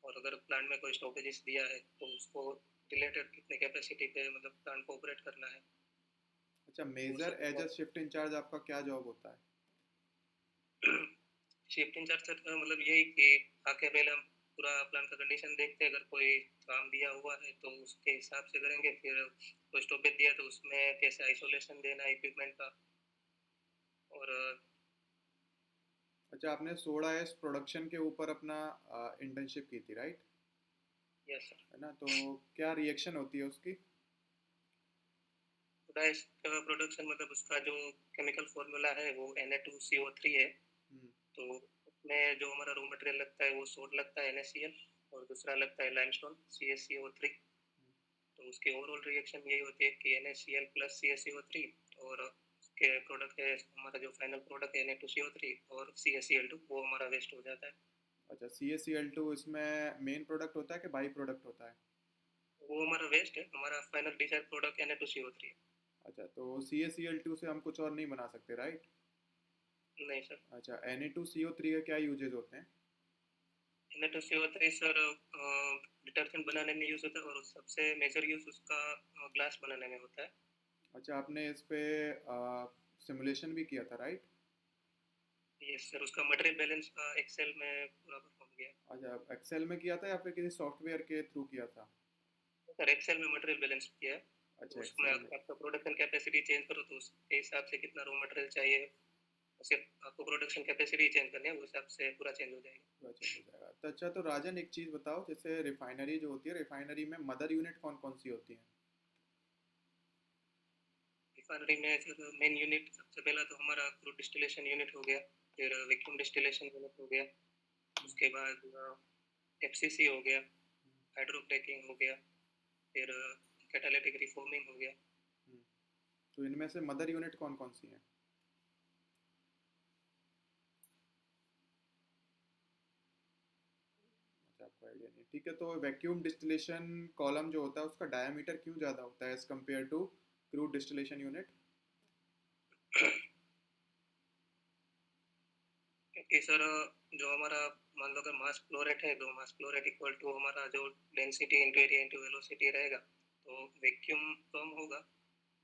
और अगर प्लांट में कोई स्टॉपेजेस दिया है तो उसको रिलेटेड कितने कैपेसिटी पे मतलब प्लांट को ऑपरेट करना है, अच्छा, वो मेजर सब। एज ए शिफ्ट इंचार्ज आपका क्या जॉब होता है? शिफ्ट इंचार्ज सर मतलब यही कि आके पहले हम पूरा प्लान का कंडीशन देखते हैं, अगर कोई काम दिया हुआ है तो उसके हिसाब से करेंगे, फिर कोई स्टॉपेज दिया तो उसमें कैसे आइसोलेशन देना है इक्विपमेंट का। और अच्छा, आपने सोडा एस प्रोडक्शन के ऊपर अपना इंटर्नशिप की थी, राइट? यस सर, है ना, तो क्या रिएक्शन होती है उसकी? राइस प्रोडक्शन मतलब उसका जो केमिकल फॉर्मूला है वो Na2CO3 है। हम्म, तो उसमें जो हमारा रॉ मटेरियल लगता है वो सोड लगता है NaCl, और दूसरा लगता है लाइमस्टोन CaCO3। तो उसकी ओवरऑल रिएक्शन यही होती है कि NaCl प्लस CaCO3, और उसके प्रोडक्ट है, हमारा जो फाइनल प्रोडक्ट है Na2CO3 और CaCl2, वो हमारा वेस्ट हो जाता है। अच्छा, CaCl2 इसमें मेन प्रोडक्ट होता है कि बाई प्रोडक्ट होता है? वो हमारा वेस्ट है, हमारा फाइनल डिजायर्ड प्रोडक्ट Na2CO3 है। अच्छा, तो CaCl2 से हम कुछ और नहीं बना सकते, राइट? नहीं सर, अच्छा, Na2CO3 का क्या यूजेज होते हैं? Na2CO3 सर डिटर्जेंट बनाने में यूज़ होता है, और सबसे मेजर यूज़ उसका ग्लास बनाने में होता है। अच्छा, आपने इस पे सिमुलेशन भी किया था, राइट? यस सर, उसका मटेरियल बैलेंस का एक्सेल में पूरा परफॉर्म किया। अच्छा, एक्सेल में किया था या फिर किसी सॉफ्टवेयर के थ्रू किया था? सर एक्सेल में मटेरियल बैलेंस किया है। अच्छा, तो उसमें एक्सेल में। आपका प्रोडक्शन कैपेसिटी चेंज करो तो उसके हिसाब से कितना रॉ मटेरियल चाहिए, उसे आपको प्रोडक्शन कैपेसिटी चेंज करनी है, उस हिसाब से पूरा चेंज हो जाएगा। पूरा चेंज हो जाएगा। तो अच्छा, तो राजन एक चीज़ बताओ, जैसे रिफाइनरी जो होती है, रिफाइनरी में मदर यूनिट कौन कौन सी होती हैं? रिफाइनरी में सर मेन यूनिट सबसे पहला तो हमारा क्रूड डिस्टिलेशन यूनिट हो गया, फिर वैक्यूम डिस्टिलेशन यूनिट हो गया, उसके बाद FCC हो गया, हाइड्रोक्रैकिंग हो गया, फिर कैटालिटिक रिफॉर्मिंग हो गया। तो इनमें से मदर यूनिट कौन कौन सी हैं? अच्छा, आपको आइडिया नहीं है। ठीक है, तो वैक्यूम डिस्टिलेशन कॉलम जो होता है उसका डायमीटर क्यों ज़्यादा होता है as compare to crude distillation unit? क्योंकि सर जो हमारा मान लो अगर मास फ्लो रेट है, तो mass flow rate equal to हमारा जो density into area into velocity रहेगा, तो वैक्यूम कम होगा,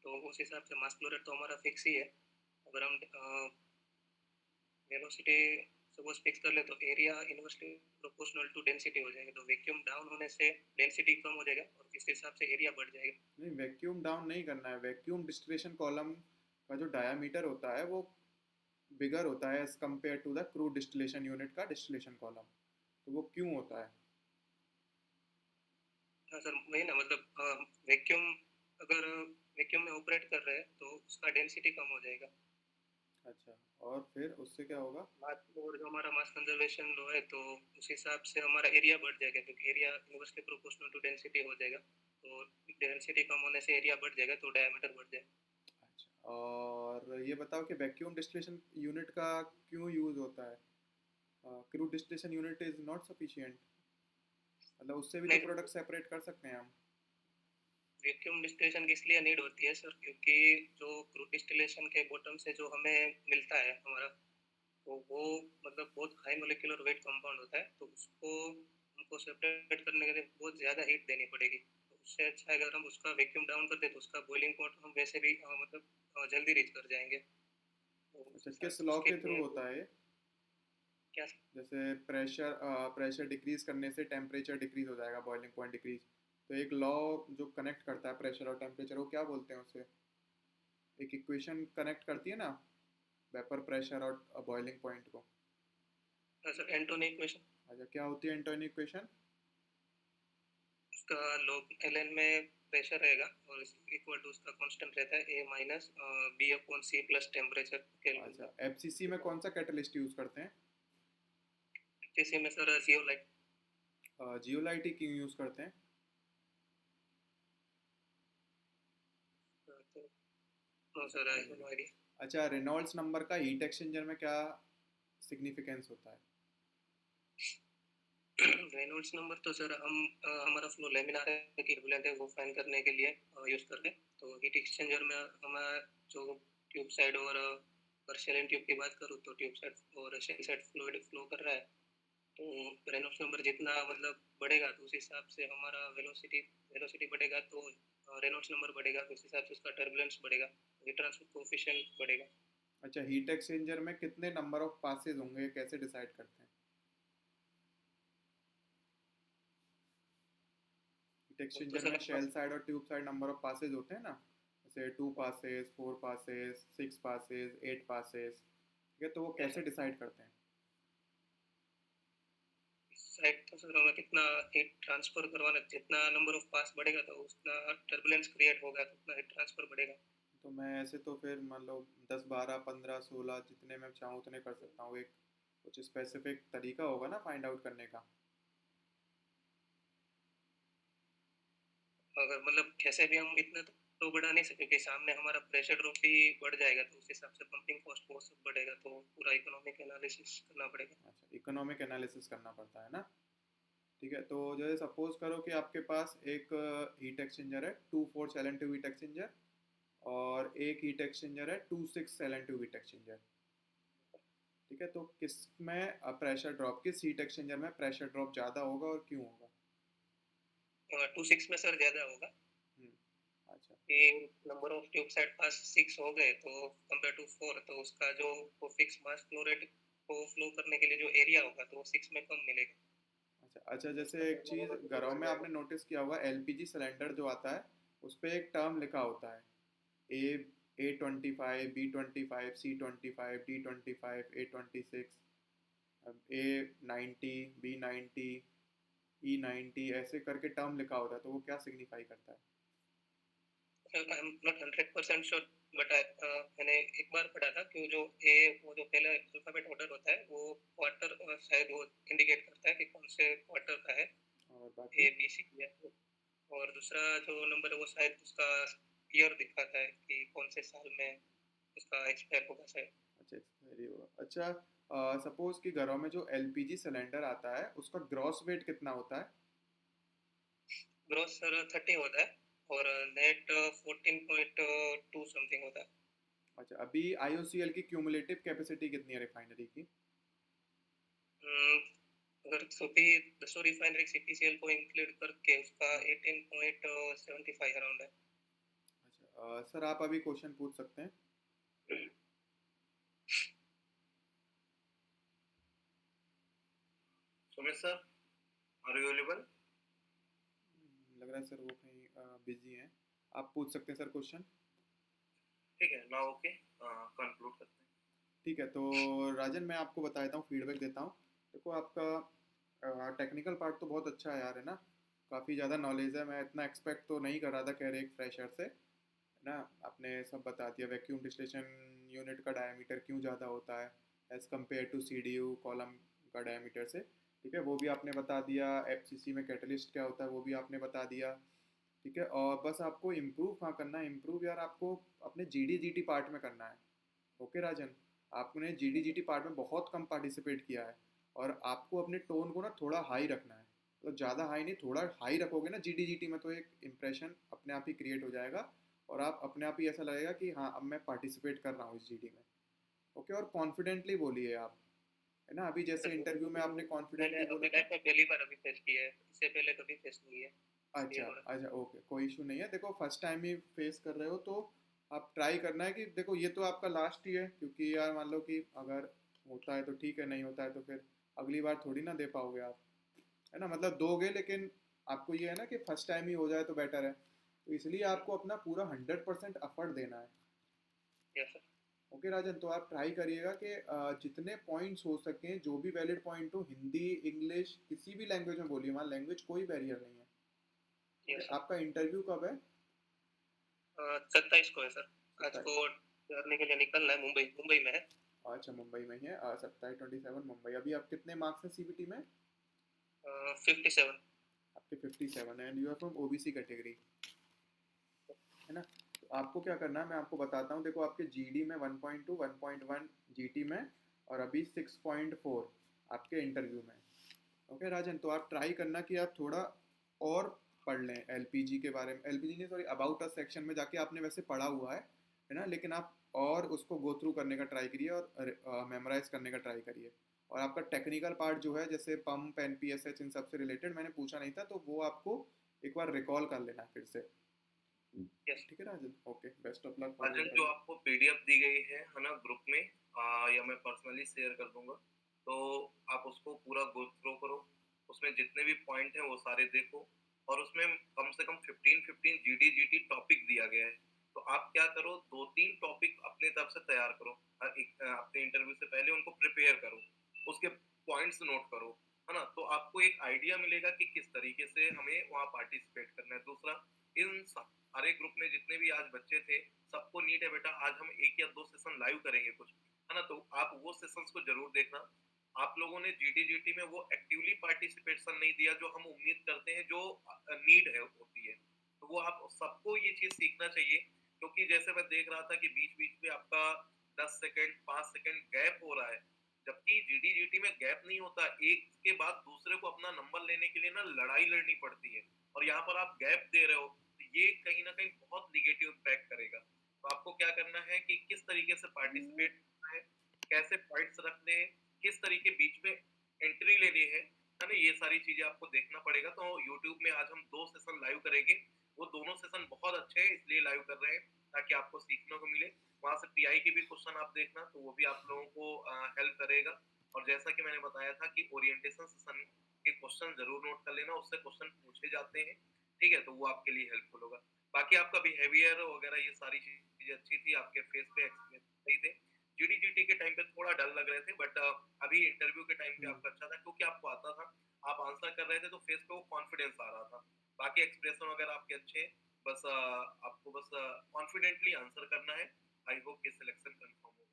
तो उस हिसाब से मास फ्लो रेट तो हमारा फिक्स ही है। अगर हम वेलोसिटी सपोज फिक्स कर ले तो area inversely proportional to density हो जाएगा, तो वैक्यूम डाउन होने से डेंसिटी कम हो जाएगा और इस हिसाब से एरिया बढ़ जाएगा। नहीं, वैक्यूम डाउन नहीं करना है। वैक्यूम डिस्टिलेशन कॉलम का जो डायमीटर होता है वो बिगर होता है as compare to the crude distillation unit का डिस्टिलेशन कॉलम। तो वो क्यों होता है? हाँ सर, वही ना, मतलब वैक्यूम अगर वैक्यूम में ऑपरेट कर रहे हैं तो उसका डेंसिटी कम हो जाएगा। अच्छा, और फिर उससे क्या होगा? और जो हमारा मास कंजर्वेशन लो है तो उस हिसाब से हमारा एरिया बढ़ जाएगा, क्योंकि area inversely proportional to density हो जाएगा, तो डेंसिटी कम होने से एरिया बढ़ जाएगा, तो डायमीटर बढ़ जाएगा। अच्छा, और ये बताओ कि वैक्यूम डिस्टिलेशन यूनिट का क्यों यूज़ होता है? Crude distillation unit is not sufficient, मतलब उससे भी तो नहीं, प्रोडक्ट सेपरेट कर सकते हैं हम। वैक्यूम डिस्टिलेशन किस लिए नीड होती है सर, क्योंकि जो क्रूड डिस्टिलेशन के बॉटम से जो हमें मिलता है हमारा, तो वो मतलब बहुत हाई मोलिकुलर वेट कंपाउंड होता है, तो उसको हमको सेपरेट करने के लिए बहुत ज़्यादा हीट देनी पड़ेगी। तो उससे अच्छा है अगर हम उसका वैक्यूम डाउन कर दें तो उसका बॉइलिंग पॉइंट हम वैसे भी जल्दी रीच कर जाएंगे। तो उस अच्छा, हिसाब किस से लॉ उसके के थ्रू लिए होता है ये? क्या। जैसे प्रेशर डिक्रीज करने से टेम्परेचर डिक्रीज हो जाएगा, बॉइलिंग पॉइंट डिक्रीज। तो एक लॉ जो कनेक्ट करता है प्रेशर और टेम्परेचर, वो क्या बोलते हैं उसे? एक इक्वेशन कनेक्ट करती है ना वेपर प्रेशर और बॉइलिंग पॉइंट को। सर एंटोनी इक्वेशन, अच्छा, क्या होती है एंटोनी इक्वेशन? उसका लॉग ln में प्रेशर रहेगा और इक्वल टू उसका कांस्टेंट रहता है A minus B upon C plus temperature kelvin. अच्छा, एफसीसी में कौन सा कैटलिस्ट यूज़ करते हैं? जैसे में सर जियोलाइट। जियोलाइट ही क्यों यूज़ करते हैं? No sir, I have no idea. अच्छा, रेनॉल्ड्स नंबर का हीट एक्सचेंजर में क्या सिग्निफिकेंस होता है? रेनॉल्ड्स नंबर तो सर हम हमारा फ्लो लेमिनार है कि टर्बुलेंट है वो फाइन करने के लिए यूज़ करते हैं। तो हीट एक्सचेंजर में हमारा जो ट्यूब साइड और पर्शियल ट्यूब की बात करूँ तो ट्यूब साइड और शेल साइड फ्लूइड फ्लो कर रहा है, तो रेनॉल्ड्स नंबर जितना मतलब बढ़ेगा तो उस हिसाब से हमारा वेलोसिटी वेलोसिटी बढ़ेगा, तो रेनॉल्ड्स नंबर बढ़ेगा, तो उस हिसाब से उसका टर्बुलेंस बढ़ेगा, हीट ट्रांसफर कोएफिशिएंट बढ़ेगा। अच्छा, हीट एक्सचेंजर में कितने नंबर ऑफ पासेज होंगे, कैसे डिसाइड करते हैं? हीट एक्सचेंजर में शेल साइड और tube side number of passes होते हैं ना, जैसे 2 पासेज, 4 पासेज, 6 पासेज, 8 पासेज, ठीक है, तो वो कैसे डिसाइड करते हैं? साइड तो सर हमें कितना हीट ट्रांसफर करवाना, जितना नंबर ऑफ पास बढ़ेगा तो उतना टर्बुलेंस क्रिएट होगा, तो उतना हीट ट्रांसफर बढ़ेगा। तो मैं ऐसे तो फिर मान लो 10, 12, 15, 16 जितने मैं चाहूँ उतने कर सकता हूँ। एक कुछ स्पेसिफिक तरीका होगा ना फाइंड आउट करने का? अगर मतलब कैसे भी हम इतना तो बढ़ा नहीं सकते कि सामने हमारा प्रेशर ड्रॉप भी बढ़ जाएगा, तो उस हिसाब से पंपिंग कॉस्ट वो सब बढ़ेगा, तो पूरा इकोनॉमिक एनालिसिस करना पड़ेगा। अच्छा, इकोनॉमिक एनालिसिस करना पड़ता है ना, ठीक है। तो जैसे सपोज करो कि आपके पास एक हीट एक्सचेंजर है 2-4 सेलेन ट्यूब हीट एक्सचेंजर, और एक हीट एक्सचेंजर है 2-6 सेलेन ट्यूब हीट एक्सचेंजर, ठीक है। तो किस में प्रेशर ड्रॉप, किस हीट एक्सचेंजर में प्रेशर ड्रॉप ज़्यादा होगा और क्यों होगा? 2-6 में सर ज़्यादा होगा अच्छा, कि नंबर ऑफ ट्यूब साइड पास 6 हो गए तो कंपेयर टू 4, तो उसका जो वो फिक्स मास फ्लो रेट को फ्लो करने के लिए जो एरिया होगा तो वो 6 में कम मिलेगा। अच्छा, अच्छा। जैसे एक चीज़ घरों में आपने नोटिस किया होगा, एलपीजी सिलेंडर जो आता है उस पर एक टर्म लिखा होता है, A25, B25, C25, D25, A26, A90, B90, E90, ऐसे करके टर्म लिखा होता है, तो वो क्या सिग्निफाई करता है? I am not 100% sure, but मैंने एक बार पढ़ा था कि वो जो पहला अल्फाबेट ऑर्डर होता है वो क्वार्टर शायद वो इंडिकेट करता है कि कौन से क्वार्टर का है, और बाकी ए बी सी है, और दूसरा जो नंबर है वो शायद उसका ईयर दिखाता है कि कौन से साल में उसका एक्सपायर होगा शायद। अच्छा, एक्सपायरी होगा। अच्छा, सपोज कि घरों में जो एलपीजी सिलेंडर आता है उसका ग्रॉस वेट कितना होता है? ग्रोस सर 30 होता है और नेट 14.2 समथिंग होता है। अच्छा, अभी आईओसीएल की क्यूमुलेटिव कैपेसिटी कितनी है रिफाइनरी की? अगर सभी 10 रिफाइनरी सीपीसीएल को इंक्लूड करके उसका 18.75 अराउंड है। अच्छा, सर आप अभी क्वेश्चन पूछ सकते हैं। Sumit sir, are you available? लग रहा है सर वो कहीं बिजी हैं, आप पूछ सकते हैं सर क्वेश्चन। ठीक है, नाउ ओके, कंक्लूड करते हैं। ठीक है, तो राजन मैं आपको बता देता हूँ, फीडबैक देता हूँ। देखो आपका टेक्निकल पार्ट तो बहुत अच्छा है यार, है ना, काफ़ी ज़्यादा नॉलेज है। मैं इतना एक्सपेक्ट तो नहीं कर रहा था कह रहे एक फ्रेशर से, है ना। आपने सब बता दिया, वैक्यूम डिस्टिलेशन यूनिट का डायमीटर क्यों ज़्यादा होता है as compare to CDU column का डायमीटर से, ठीक है, वो भी आपने बता दिया। एफसीसी में कैटलिस्ट क्या होता है वो भी आपने बता दिया, ठीक है। और बस आपको इम्प्रूव कहाँ करना है, इम्प्रूव यार आपको अपने जीडी पार्ट में करना है। ओके राजन, आपने जीडी पार्ट में बहुत कम पार्टिसिपेट किया है, और आपको अपने टोन को ना थोड़ा हाई रखना है। तो ज़्यादा हाई नहीं, थोड़ा हाई रखोगे ना जीडी में, तो एक इम्प्रेशन अपने आप ही क्रिएट हो जाएगा, और आप अपने आप ही ऐसा लगेगा कि हाँ अब मैं पार्टिसिपेट कर रहा हूँ इस जीडी में। ओके, और कॉन्फिडेंटली बोलिए आप, है ना। अभी जैसे इंटरव्यू में आपने कॉन्फिडेंटली बोला था। पहली बार अभी फेस किया है, इससे पहले कभी फेस नहीं है। अच्छा, अच्छा, ओके, कोई इशू नहीं है। देखो फर्स्ट टाइम ही फेस कर रहे हो तो आप ट्राई करना है कि देखो ये तो आपका लास्ट ही है, क्योंकि यार मान लो कि अगर होता है तो ठीक है, नहीं होता है तो फिर अगली बार थोड़ी ना दे पाओगे आप, है ना। मतलब दोगे, लेकिन आपको ये है ना कि फर्स्ट टाइम ही हो जाए तो बेटर है, तो इसलिए आपको अपना पूरा 100% एफर्ट देना है। Yes sir. ओके राजन, तो आप ट्राई करिएगा कि जितने पॉइंट्स हो सकें, जो भी वैलिड पॉइंट हो, हिंदी इंग्लिश किसी भी लैंग्वेज में बोलिए, वहाँ लैंग्वेज कोई बैरियर नहीं है। यस आपका इंटरव्यू कब है? सर 27 को है सर। आज को करने के लिए निकलना है, मुंबई में है। अच्छा, मुंबई में ही है। 27 मुंबई। अभी आप कितने मार्क्स हैं सीबीटी में? 57। आपके 57 and you are from OBC category, है ना। तो आपको क्या करना है मैं आपको बताता हूँ। देखो आपके जीडी में 1.2, 1.1 जीटी में, और अभी 6.4 आपके इंटरव्यू में। ओके राजन, तो आप ट्राई करना कि आप थोड़ा और पढ़ लें एलपीजी के बारे में, एलपीजी नहीं सॉरी, अबाउट अस सेक्शन में जाके आपने वैसे पढ़ा हुआ है ना, लेकिन आप और उसको गो थ्रू करने का ट्राई करिए, और मेमोराइज करने का ट्राई करिए। और आपका टेक्निकल पार्ट जो है, जैसे पंप एनपीएसएच इन सब से रिलेटेड मैंने पूछा नहीं था, तो वो आपको एक बार रिकॉल कर लेना फिर से। ठीक है राजन, ओके, बेस्ट ऑफ लक। राजन, जो आपको पीडीएफ दी गई है ना ग्रुप में, या मैं पर्सनली शेयर कर दूंगा, तो आप उसको पूरा गो थ्रू करो, उसमें जितने भी पॉइंट हैं वो सारे देखो, और उसमें कम से कम 15 GDGT टॉपिक दिया गया है। तो आप क्या करो, 2-3 टॉपिक अपने तरफ से तैयार करो, अपने इंटरव्यू से पहले उनको प्रिपेयर करो, उसके पॉइंट्स नोट करो, है ना? तो आपको एक आइडिया मिलेगा कि किस तरीके से हमें वहाँ पार्टिसिपेट करना है। दूसरा, इन सारे ग्रुप में जितने भी आज बच्चे थे, सबको नीड है बेटा, आज हम 1 या 2 सेशन लाइव करेंगे कुछ, है ना? तो आप वो सेशंस को जरूर देखना। आप लोगों ने GDGT में वो एक्टिवली पार्टिसिपेशन नहीं दिया जो हम उम्मीद करते हैं, जो नीड है होती है। तो वो आप सबको ये चीज सीखना चाहिए, क्योंकि जैसे मैं देख रहा था कि बीच बीच में आपका 10 सेकंड 5 सेकंड गैप हो रहा है, जबकि GDGT में गैप नहीं होता, एक के बाद दूसरे को अपना नंबर लेने के लिए ना लड़ाई लड़नी पड़ती है, और यहाँ पर आप गैप दे रहे हो, तो ये कहीं ना कहीं बहुत निगेटिव इम्पैक्ट करेगा। तो आपको क्या करना है कि किस तरीके से पार्टिसिपेट करना है, कैसे पॉइंट्स रखने हैं, किस तरीके बीच में एंट्री लेनी है ना, ये सारी चीजें आपको देखना पड़ेगा। तो YouTube में आज हम 2 सेशन लाइव करेंगे, वो दोनों सेशन बहुत अच्छे हैं, इसलिए लाइव कर रहे हैं ताकि आपको सीखने को मिले। वहां से PI के भी क्वेश्चन आप देखना, तो वो भी आप लोगों को हेल्प करेगा। और जैसा कि मैंने बताया था कि ओरिएंटेशन सेशन के क्वेश्चन जरूर नोट कर लेना, उससे क्वेश्चन पूछे जाते हैं, ठीक है? तो वो आपके लिए हेल्पफुल होगा। बाकी आपका बिहेवियर वगैरह ये सारी चीजें अच्छी थी, आपके फेस पे एक्सप्रेशन सही थे। GDGT के टाइम पे थोड़ा डर लग रहे थे, बट अभी इंटरव्यू के टाइम पे आपका अच्छा था, क्योंकि आपको आता था, आप आंसर कर रहे थे, तो फेस पे वो कॉन्फिडेंस आ रहा था। बाकी एक्सप्रेशन वगैरह आपके अच्छे हैं, बस आपको बस कॉन्फिडेंटली आंसर करना है। आई होप कि सिलेक्शन कंफर्म होगा।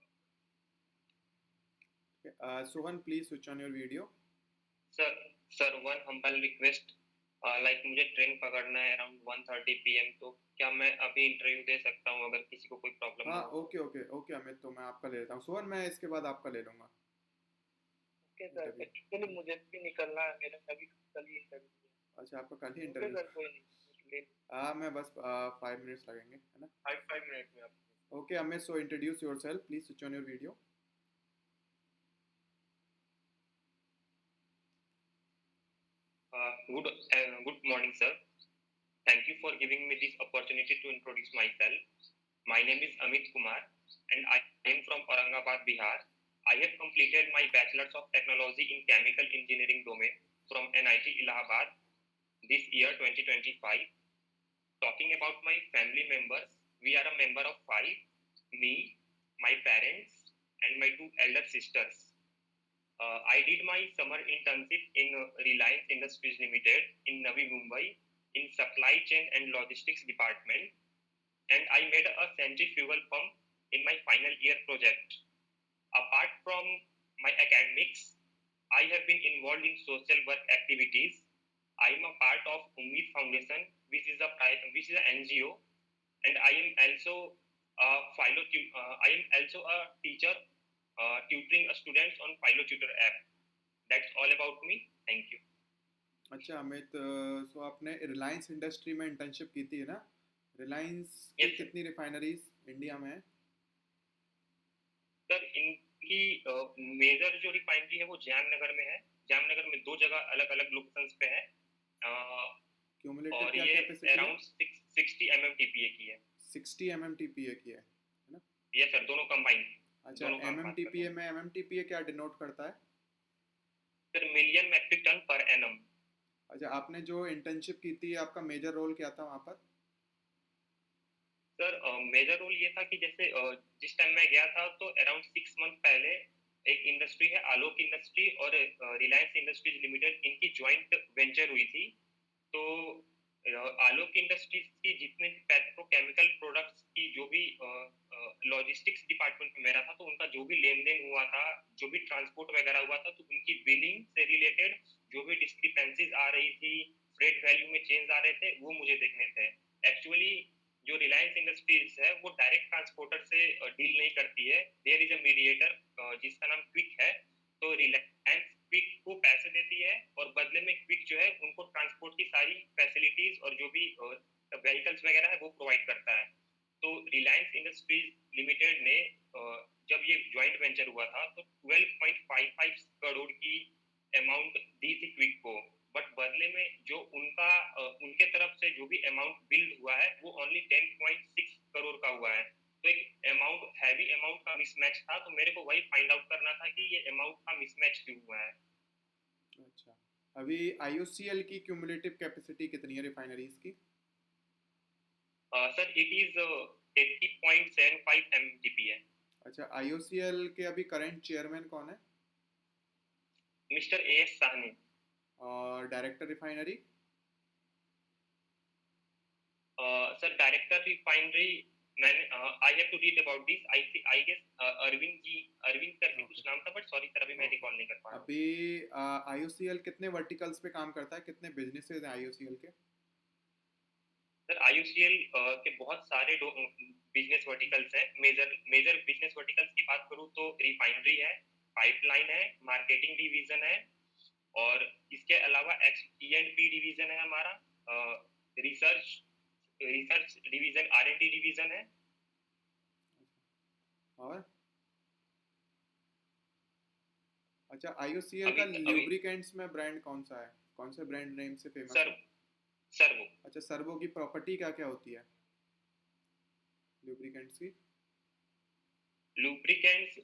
Sohan, please switch on your video. Sir one humble request, like मुझे ट्रेन पकड़ना है अराउंड 1:30 PM, तो क्या मैं अभी इंटरव्यू दे सकता हूँ अगर किसी को कोई प्रॉब्लम ना हाँ, हो? ओके अमित, तो मैं आपका ले लेता हूँ। सोहन, मैं इसके बाद आपका ले लूँगा। ओके सर, एक्चुअली मुझे भी निकलना है, मेरा अभी कल ही इंटरव्यू है। अच्छा, आपका कल ही ओके इंटरव्यू? सर, कोई नहीं, हाँ, मैं बस 5 मिनट्स लगेंगे, है ना? 5 मिनट में आप। Okay Amit, so introduce yourself, please switch on your video. Good morning, sir. Thank you for giving me this opportunity to introduce myself. My name is Amit Kumar, and I am from Aurangabad, Bihar. I have completed my Bachelor's of Technology in Chemical Engineering domain from NIT Allahabad this year 2025. Talking about my family members, we are a member of 5, me, my parents, and my 2 elder sisters. I did my summer internship in Reliance Industries Limited in Navi Mumbai in supply chain and logistics department, and I made a centrifugal pump in my final year project. Apart from my academics, I have been involved in social work activities. I am a part of Umeed Foundation, which is an NGO, and I am also a teacher tutoring students on PhiloTutor app. That's all about me. Thank you. अच्छा अमित, सो आपने Reliance industry में internship की थी, है ना? रिलायंस की Yes, sir. कितनी refineries India में है? सर इनकी मेजर जो रिफाइनरी है वो जामनगर में है। जामनगर में 2 जगह अलग अलग लोकेशंस पे है, क्यूमुलेटिव और क्या ये कैपेसिटी है? अराउंड 60 MMTPA की है। 60 MMTPA की है ना? ये सर दोनों कंबाइन। अच्छा, MMTPA में MMTPA क्या डिनोट करता है? Sir million metric ton per annum. अच्छा, आपने जो इंटर्नशिप की थी, आपका मेजर रोल क्या था वहाँ पर? सर मेजर रोल ये था कि जैसे जिस टाइम मैं गया था तो अराउंड 6 मंथ पहले एक इंडस्ट्री है आलोक इंडस्ट्री और रिलायंस इंडस्ट्रीज लिमिटेड, इनकी ज्वाइंट वेंचर हुई थी। तो आलोक इंडस्ट्रीज की जितने भी पेट्रोकेमिकल प्रोडक्ट्स की जो भी लॉजिस्टिक्स डिपार्टमेंट में मेरा था, तो उनका जो भी लेन देन हुआ था, जो भी ट्रांसपोर्ट वगैरह हुआ था, तो उनकी बिलिंग से रिलेटेड जो भी डिस्क्रिपेंसीज आ रही थी, फ्रेट वैल्यू में चेंज आ रहे थे, वो मुझे देखने थे। एक्चुअली जो रिलायंस इंडस्ट्रीज है वो डायरेक्ट ट्रांसपोर्टर से डील नहीं करती है, देयर इज अ मीडिएटर जिसका नाम क्विक है। तो रिलायंस क्विक को पैसे देती है और बदले में क्विक जो है उनको ट्रांसपोर्ट की सारी फैसिलिटीज और जो भी व्हीकल्स वगैरह है वो प्रोवाइड करता है। तो रिलायंस इंडस्ट्रीज लिमिटेड ने जब ये ज्वाइंट वेंचर हुआ था तो 12.55 करोड़ की अमाउंट दी थी क्विक को, बट बदले में जो उनके तरफ से जो भी अमाउंट बिल्ड हुआ है वो ओनली 10.6 करोड़ का हुआ है। तो एक हैवी अमाउंट का मिसमैच था, तो मेरे को वही फाइंड आउट करना था कि ये अमाउंट का मिसमैच क्यों हुआ है। अच्छा, अभी IOCL की क्यूमुलेटिव कैपेसिटी कितनी है रिफाइनरीज की? सर इट इज 80.75 MTP है। अच्छा, IOCL के अभी करंट चेयरमैन कौन है? Mister AS Sahni. और director refinery? Sir director refinery मैंने I have to read about this, I guess Arvind करके कुछ नाम था, बट सॉरी सर अभी मैं रिकॉल नहीं कर पा रहा हूँ। अभी IOCL कितने वर्टिकल्स पे काम करता है, कितने बिजनेसेस हैं IOCL के? सर IOCL के बहुत सारे बिजनेस वर्टिकल्स हैं। मेजर बिजनेस वर्टिकल्स की बात करूँ तो रिफाइनरी है, पाइपलाइन है, मार्केटिंग डिवीजन है, और इसके अलावा E&P डिवीजन है हमारा, रिसर्च डिवीजन, R&D डिवीजन है। और अच्छा, IOCL का ल्यूब्रिकेंट्स में ब्रांड कौन सा है, कौन से ब्रांड नेम से फेमस है? सर्वो। अच्छा, सर्वो की प्रॉपर्टी क्या क्या होती है लुब्रिकेंट्स की? लुब्रिकेंट्स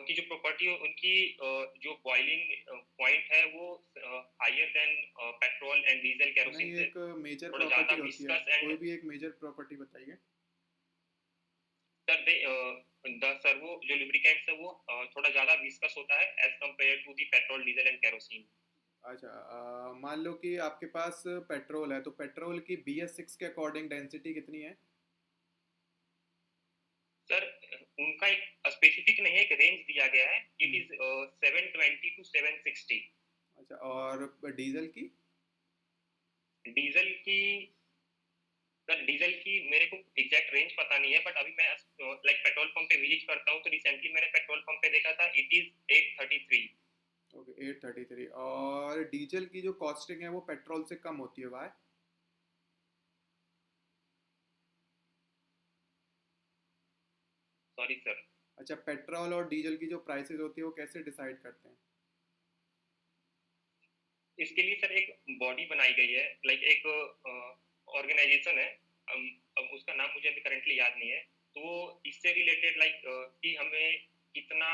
की जो प्रॉपर्टी है उनकी जो बॉइलिंग पॉइंट है वो higher than petrol and diesel kerosene से एक मेजर थोड़ा ज्यादा प्रॉपर्टी होती है, विस्कस कोई एंड भी एक मेजर प्रॉपर्टी बताइए। सर द सर्वो जो लुब्रिकेंट्स है वो थोड़ा ज्यादा विस्कस होता है as compare to the petrol diesel and kerosene. अच्छा, मान लो कि आपके पास पेट्रोल है, तो पेट्रोल की BS6 के अकॉर्डिंग डेंसिटी कितनी है? सर उनका एक स्पेसिफिक नहीं है, एक रेंज दिया गया है, इट इज 720 to 760। अच्छा, और डीजल की? डीजल की सर डीजल की मेरे को एग्जैक्ट रेंज पता नहीं है, बट अभी मैं लाइक पेट्रोल पंप पे विजिट करता हूँ तो रिसेंटली मैंने पेट्रोल पंप पे देखा था, इट इज 833। ओके, 833। और डीजल की जो कॉस्टिंग है वो पेट्रोल से कम होती है, वाई? Sorry sir. अच्छा, पेट्रोल और डीजल की जो प्राइसेस होती है वो कैसे डिसाइड करते हैं? इसके लिए सर एक बॉडी बनाई गई है, लाइक एक ऑर्गेनाइजेशन है, अब उसका नाम मुझे अभी करंटली याद नहीं है, तो इससे रिलेटेड लाइक कि हमें कितना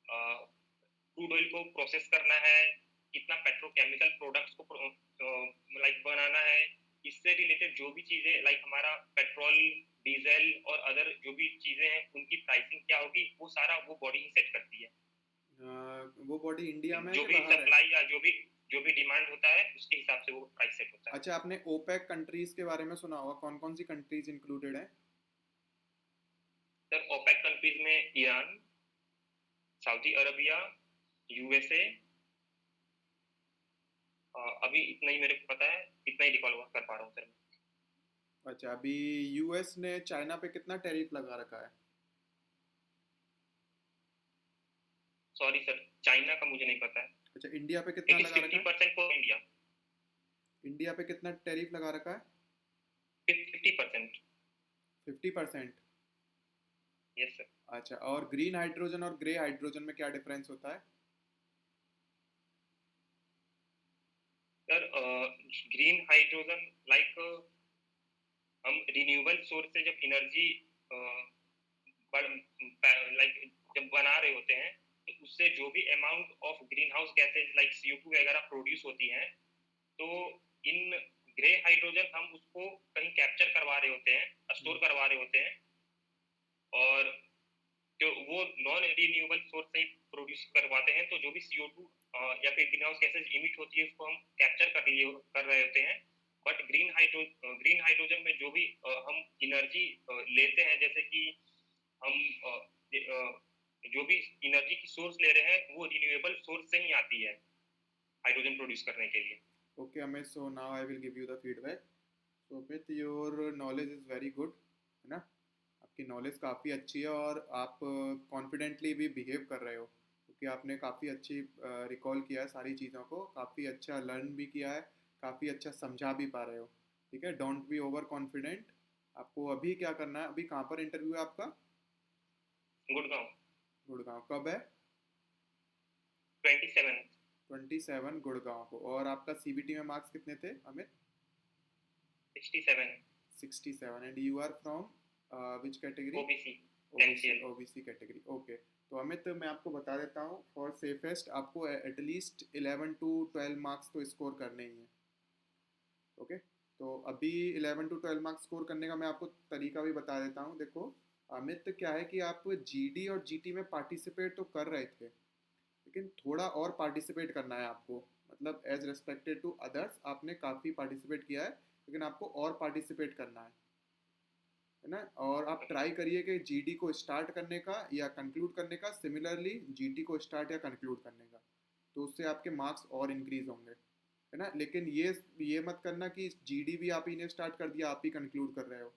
क्रूड ऑयल को प्रोसेस करना है, कितना पेट्रोकेमिकल प्रोडक्ट्स को लाइक बनाना है, इससे रिलेटेड जो भी चीजें लाइक हमारा पेट्रोल डीजल और अदर जो भी चीजें हैं उनकी प्राइसिंग क्या होगी, वो सारा वो बॉडी ही सेट करती है। वो बॉडी इंडिया में जो है भी कि बाहर है? सप्लाई या जो भी डिमांड होता है उसके हिसाब से वो प्राइस सेट होता है। अच्छा, आपने ओपेक कंट्रीज के बारे में सुना होगा, कौन कौन सी कंट्रीज इंक्लूडेड है? सर ओपेक कंट्रीज में ईरान, सऊदी अरबिया, USA, अभी इतना ही मेरे को पता है, इतना ही रिकॉल कर पा रहा हूँ सर। अच्छा, अभी US ने चाइना पे कितना टैरिफ लगा रखा है? सॉरी सर, चाइना का मुझे नहीं पता है। अच्छा, इंडिया पे कितना लगा रखा है? 50% फॉर इंडिया। इंडिया पे कितना टैरिफ लगा रखा है? 50%। 50%? Yes sir. अच्छा, और ग्रीन हाइड्रोजन और ग्रे हाइड्रोजन में क्या डिफरेंस होता है? सर ग्रीन हाइड्रोजन लाइक हम रिन्यूएबल सोर्स से जब एनर्जी लाइक जब बना रहे होते हैं तो उससे जो भी amount of green house gases like CO2 वगैरह प्रोड्यूस होती हैं, तो इन ग्रे हाइड्रोजन हम उसको कहीं कैप्चर करवा रहे होते हैं, स्टोर करवा रहे होते हैं, और जो वो नॉन रिन्यूएबल सोर्स से प्रोड्यूस करवाते हैं, तो जो भी CO2 या फिर ग्रीन हाउस गैसेज इमिट होती है उसको हम कैप्चर कर रहे होते हैं। बट ग्रीन हाइड्रोजन में जो भी हम एनर्जी लेते हैं, जैसे कि हम जो भी एनर्जी की सोर्स ले रहे हैं वो रिन्यूएबल सोर्स से ही आती है हाइड्रोजन प्रोड्यूस करने के लिए। Okay, Amit, so now I will give you the feedback. So Amit, your knowledge is very good, है ना? आपकी नॉलेज काफ़ी अच्छी है और आप कॉन्फिडेंटली भी बिहेव कर रहे हो, क्योंकि आपने काफ़ी अच्छी रिकॉल किया है सारी चीज़ों को, काफ़ी अच्छा लर्न भी किया है, काफ़ी अच्छा समझा भी पा रहे हो। ठीक है, डोंट बी ओवर कॉन्फिडेंट। आपको अभी क्या करना है, अभी कहाँ पर इंटरव्यू है आपका? गुड़गांव। गुड़गांव कब है? 27 गुड़गांव को। और आपका CBT में मार्क्स कितने थे Amit? 67 and you are from which category? OBC OBC category. Okay, तो अमित मैं आपको बता देता हूँ, फॉर सेफेस्ट आपको एटलीस्ट 11 टू 12 मार्क्स तो स्कोर करने ही हैं। ओके, तो अभी 11 टू 12 मार्क्स स्कोर करने का मैं आपको तरीका भी बता देता हूँ। देखो अमित, क्या है कि आप जीडी और जीटी में पार्टिसिपेट तो कर रहे थे, लेकिन थोड़ा और पार्टिसिपेट करना है आपको। मतलब एज रेस्पेक्टेड टू अदर्स आपने काफ़ी पार्टिसिपेट किया है, लेकिन आपको और पार्टिसिपेट करना है ना। और आप ट्राई करिए कि जीडी को स्टार्ट करने का या कंक्लूड करने का, सिमिलरली जीटी को स्टार्ट या कंक्लूड करने का, तो उससे आपके मार्क्स और इंक्रीज होंगे, है ना। लेकिन ये मत करना कि जीडी भी आप ही ने स्टार्ट कर दिया, आप ही कंक्लूड कर रहे हो,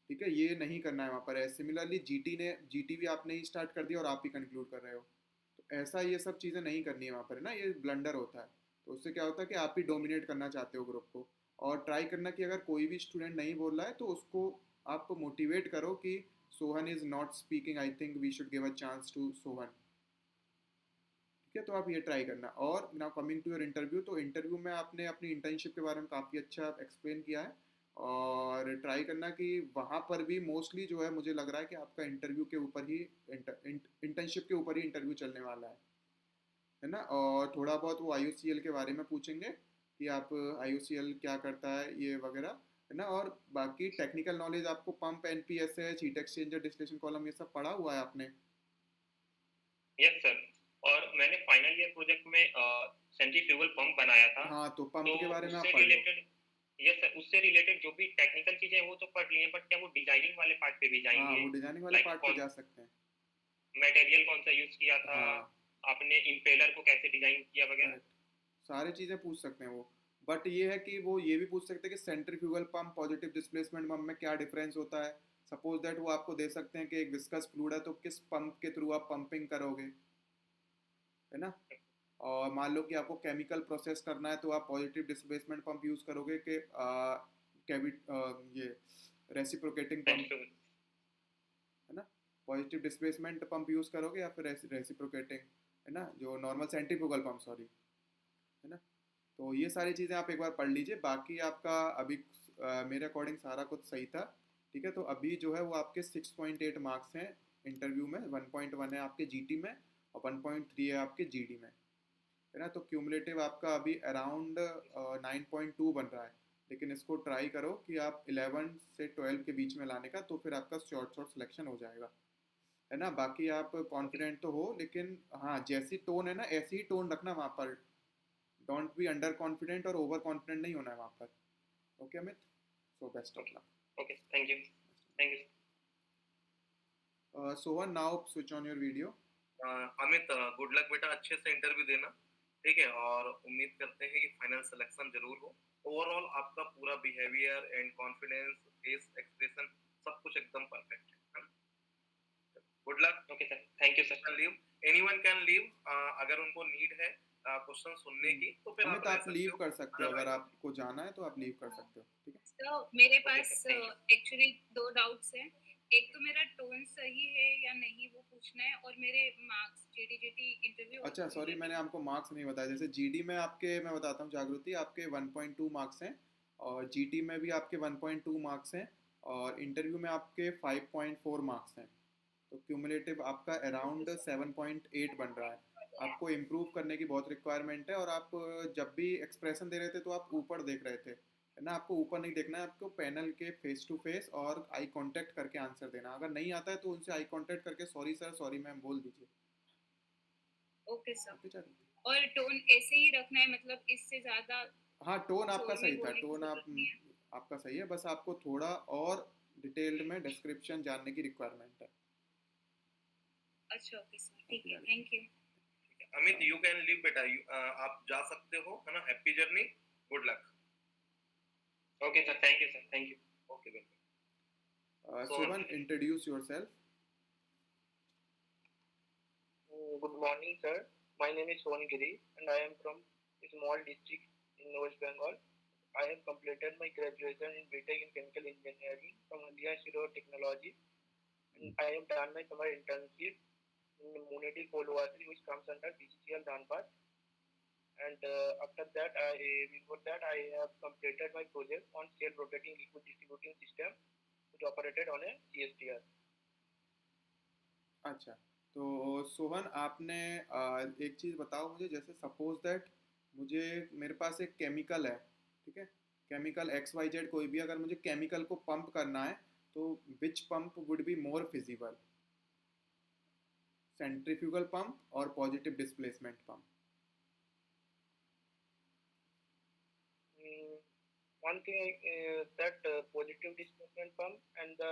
ठीक है, ये नहीं करना है वहाँ पर। सिमिलरली जीटी भी आपने ही स्टार्ट कर दिया और आप ही कंक्लूड कर रहे हो, तो ऐसा ये सब चीज़ें नहीं करनी है वहाँ पर, है ना। ये ब्लंडर होता है। तो उससे क्या होता है कि आप ही डोमिनेट करना चाहते हो ग्रुप को। और ट्राई करना कि अगर कोई भी स्टूडेंट नहीं बोल रहा है तो उसको आप मोटिवेट करो कि Sohan is not speaking, I think we should give a chance to Sohan, ठीक है। तो आप ये ट्राई करना। और now coming to your interview, तो इंटरव्यू में आपने अपनी इंटर्नशिप के बारे में काफ़ी अच्छा एक्सप्लेन किया है। और ट्राई करना कि वहाँ पर भी मोस्टली जो है, मुझे लग रहा है कि आपका इंटरव्यू के ऊपर ही, इंटर्नशिप के ऊपर ही इंटरव्यू चलने वाला है ना। और थोड़ा बहुत वो IUCL के बारे में पूछेंगे कि आप IUCL क्या करता है, ये वगैरह, है ना। और बाकी टेक्निकल नॉलेज आपको pump, NPSH, heat exchanger, distillation column, ये सब पढ़ा हुआ है आपने? यस सर, और मैंने फाइनल ईयर प्रोजेक्ट में सेंट्रीफ्यूगल पंप बनाया था। हाँ, तो पंप तो के बारे में आप उससे पढ़ लो। रिलेटेड, यस सर, उससे रिलेटेड जो भी टेक्निकल चीजें वो तो पढ़ ली हैं, बट क्या वो डिजाइनिंग वाले पार्ट पे भी हाँ, जाएंगे? वो डिजाइनिंग वाले लाइक पार्ट पे कौन जा सकते हैं। मटेरियल कौन सा यूज किया था, हाँ, आपने इम्पेलर को कैसे डिजाइन किया वगैरह? करेक्ट, सारी चीज़ें पूछ सकते हैं वो। बट ये है कि वो ये भी पूछ सकते हैं कि centrifugal pump, positive displacement pump में क्या डिफरेंस होता है। सपोज दैट वो आपको दे सकते हैं कि एक विस्कस फ्लूइड है, तो किस पंप के थ्रू आप पंपिंग करोगे, है ना। और मान लो कि आपको केमिकल प्रोसेस करना है, तो आप पॉजिटिव डिस्प्लेसमेंट पंप यूज़ करोगे कि ये रेसिप्रोकेटिंग पंप, है ना। पॉजिटिव डिस्प्लेसमेंट पंप यूज़ करोगे या फिर रेसिप्रोकेटिंग, है ना, जो नॉर्मल सेंट्रीफ्यूगल पंप, सॉरी, है ना। तो ये सारी चीज़ें आप एक बार पढ़ लीजिए। बाकी आपका अभी मेरे अकॉर्डिंग सारा कुछ सही था, ठीक है। तो अभी जो है वो आपके 6.8 मार्क्स हैं इंटरव्यू में, 1.1 है आपके जीटी में और 1.3 है आपके जीडी में, है ना। तो क्यूमुलेटिव आपका अभी अराउंड 9.2 बन रहा है। लेकिन इसको ट्राई करो कि आप 11 से 12 के बीच में लाने का, तो फिर आपका शॉर्ट सिलेक्शन हो जाएगा, है ना। बाकी आप कॉन्फिडेंट तो हो, लेकिन हाँ, जैसी टोन है ना ऐसी ही टोन रखना वहाँ पर। डोंट बी अंडर कॉन्फिडेंट और ओवर कॉन्फिडेंट नहीं होना है वहाँ पर। Okay Amit, so best of luck. Okay, thank you. Sohan, now switch on your video. Amit, good luck बेटा, अच्छे से इंटरव्यू देना, ठीक है। और उम्मीद करते हैं कि फाइनल सिलेक्शन जरूर हो। ओवरऑल आपका पूरा behaviour and confidence, face expression, सब कुछ एकदम परफेक्ट है। Good luck. Okay sir, thank you sir. Leave, anyone can leave, अगर उनको नीड है क्वेश्चन सुनने की तो फिर अमित, आप लीव कर सकते हो, अगर आपको जाना है तो आप लीव कर सकते हो, ठीक है। तो मेरे पास एक्चुअली दो डाउट्स हैं। एक तो मेरा टोन सही है या नहीं वो पूछना है, और मेरे मार्क्स जीडी इंटरव्यू। अच्छा सॉरी, मैंने आपको मार्क्स नहीं बताया। जैसे जीडी में आपके, मैं बताता हूँ जागृति, आपके 1.2 मार्क्स हैं, और जीटी में भी आपके 1.2 मार्क्स हैं, और इंटरव्यू में आपके 5.4 मार्क्स हैं। तो क्यूमुलेटिव आपका अराउंड 7.8 बन रहा है। आपको इम्प्रूव करने की बहुत रिक्वायरमेंट है। और आप जब भी एक्सप्रेशन दे रहे थे तो आप ऊपर देख रहे थे, है ना। आपको ऊपर नहीं देखना है, आपको पैनल के फेस टू फेस और आई कांटेक्ट करके आंसर देना। अगर नहीं आता है तो उनसे आई कांटेक्ट करके सॉरी सर, सॉरी मैम बोल दीजिए। Okay sir. ओके चलो। और टोन ऐसे ही रखना है, मतलब इससे ज्यादा? हाँ, टोन आपका जोर में सही था, बोलने की टोन जरूरत नहीं है। आपका सही है। बस आपको थोड़ा और डिटेल्ड में डिस्क्रिप्शन जानने की रिक्वायरमेंट है। अच्छा ओके सर, ठीक है, thank you. Amit, you can leave बेटा, आप जा सकते हो, है ना। Happy journey, good luck. Okay sir, thank you sir, thank you. Okay बेटा। Sohan, introduce yourself. Good morning, sir. My name is Sohan Giri, and I am from a small district in West Bengal. I have completed my graduation in BTech in Chemical Engineering from India Institute of Technology, and I have done my summer internship in Munity Polwatri, which comes under DCCL Dhanbad. And after that, before that, I have completed my project on self-rotating liquid distributing system, which operated on a CSTR. अच्छा, तो सोहन आपने एक चीज़ बताओ मुझे, जैसे suppose that मुझे मेरे पास एक केमिकल है, ठीक है, केमिकल एक्स वाई जेड कोई भी, अगर मुझे केमिकल को पंप करना है तो which pump would be more feasible, centrifugal pump और positive displacement pump? One thing that positive displacement pump and the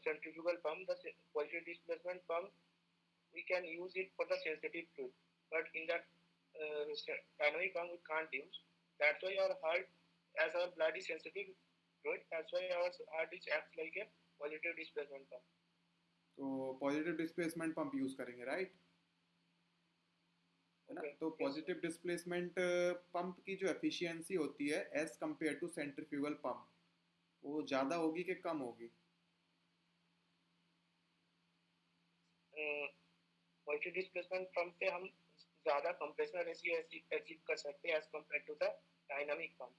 centrifugal pump, the positive displacement pump, we can use it for the sensitive fluid, but in that dynamic pump we can't use. That's why our heart, as our blood is sensitive fluid, that's why our heart is acts like a positive displacement pump. तो positive displacement pump use करेंगे, right, है ना? तो positive displacement pump की जो efficiency होती है as compare to centrifugal pump, वो ज़्यादा होगी कि कम होगी? पॉजिटिव डिस्प्लेसमेंट पंप पे हम ज़्यादा कंप्रेशनल रेशियो अचीव कर सकते हैं as compare to the dynamic pump.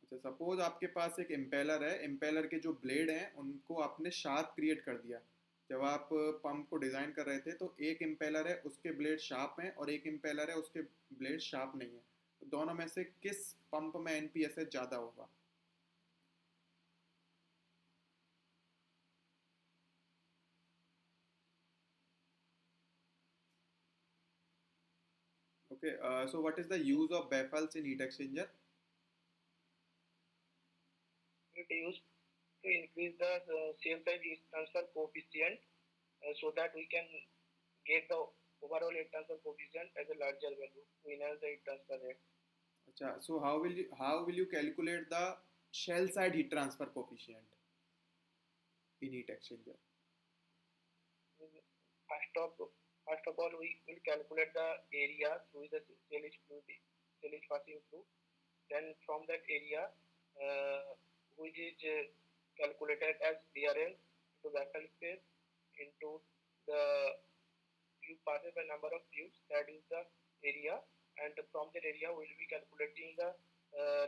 अच्छा, सपोज आपके पास एक इम्पेलर है, इम्पेलर के जो ब्लेड हैं उनको आपने शार्प क्रिएट कर दिया। जब आप पंप को डिज़ाइन कर रहे थे तो एक इम्पेलर है उसके ब्लेड शार्प हैं और एक इम्पेलर है उसके ब्लेड शार्प नहीं है, तो दोनों में से किस पंप में एनपीएसएच ज़्यादा होगा? Okay, so what is the use of baffles in heat exchanger? It used to increase the cell size heat transfer coefficient so that we can get the overall heat transfer coefficient as a larger value to enhance the heat transfer rate. अच्छा, so how will you calculate the shell side heat transfer coefficient in heat exchanger? First of all, we will calculate the area through the cell is passing through. Then from that area, which is calculated as DRL into baffle space into the tube passes by number of tubes, that is the area, and from that area we will be calculating the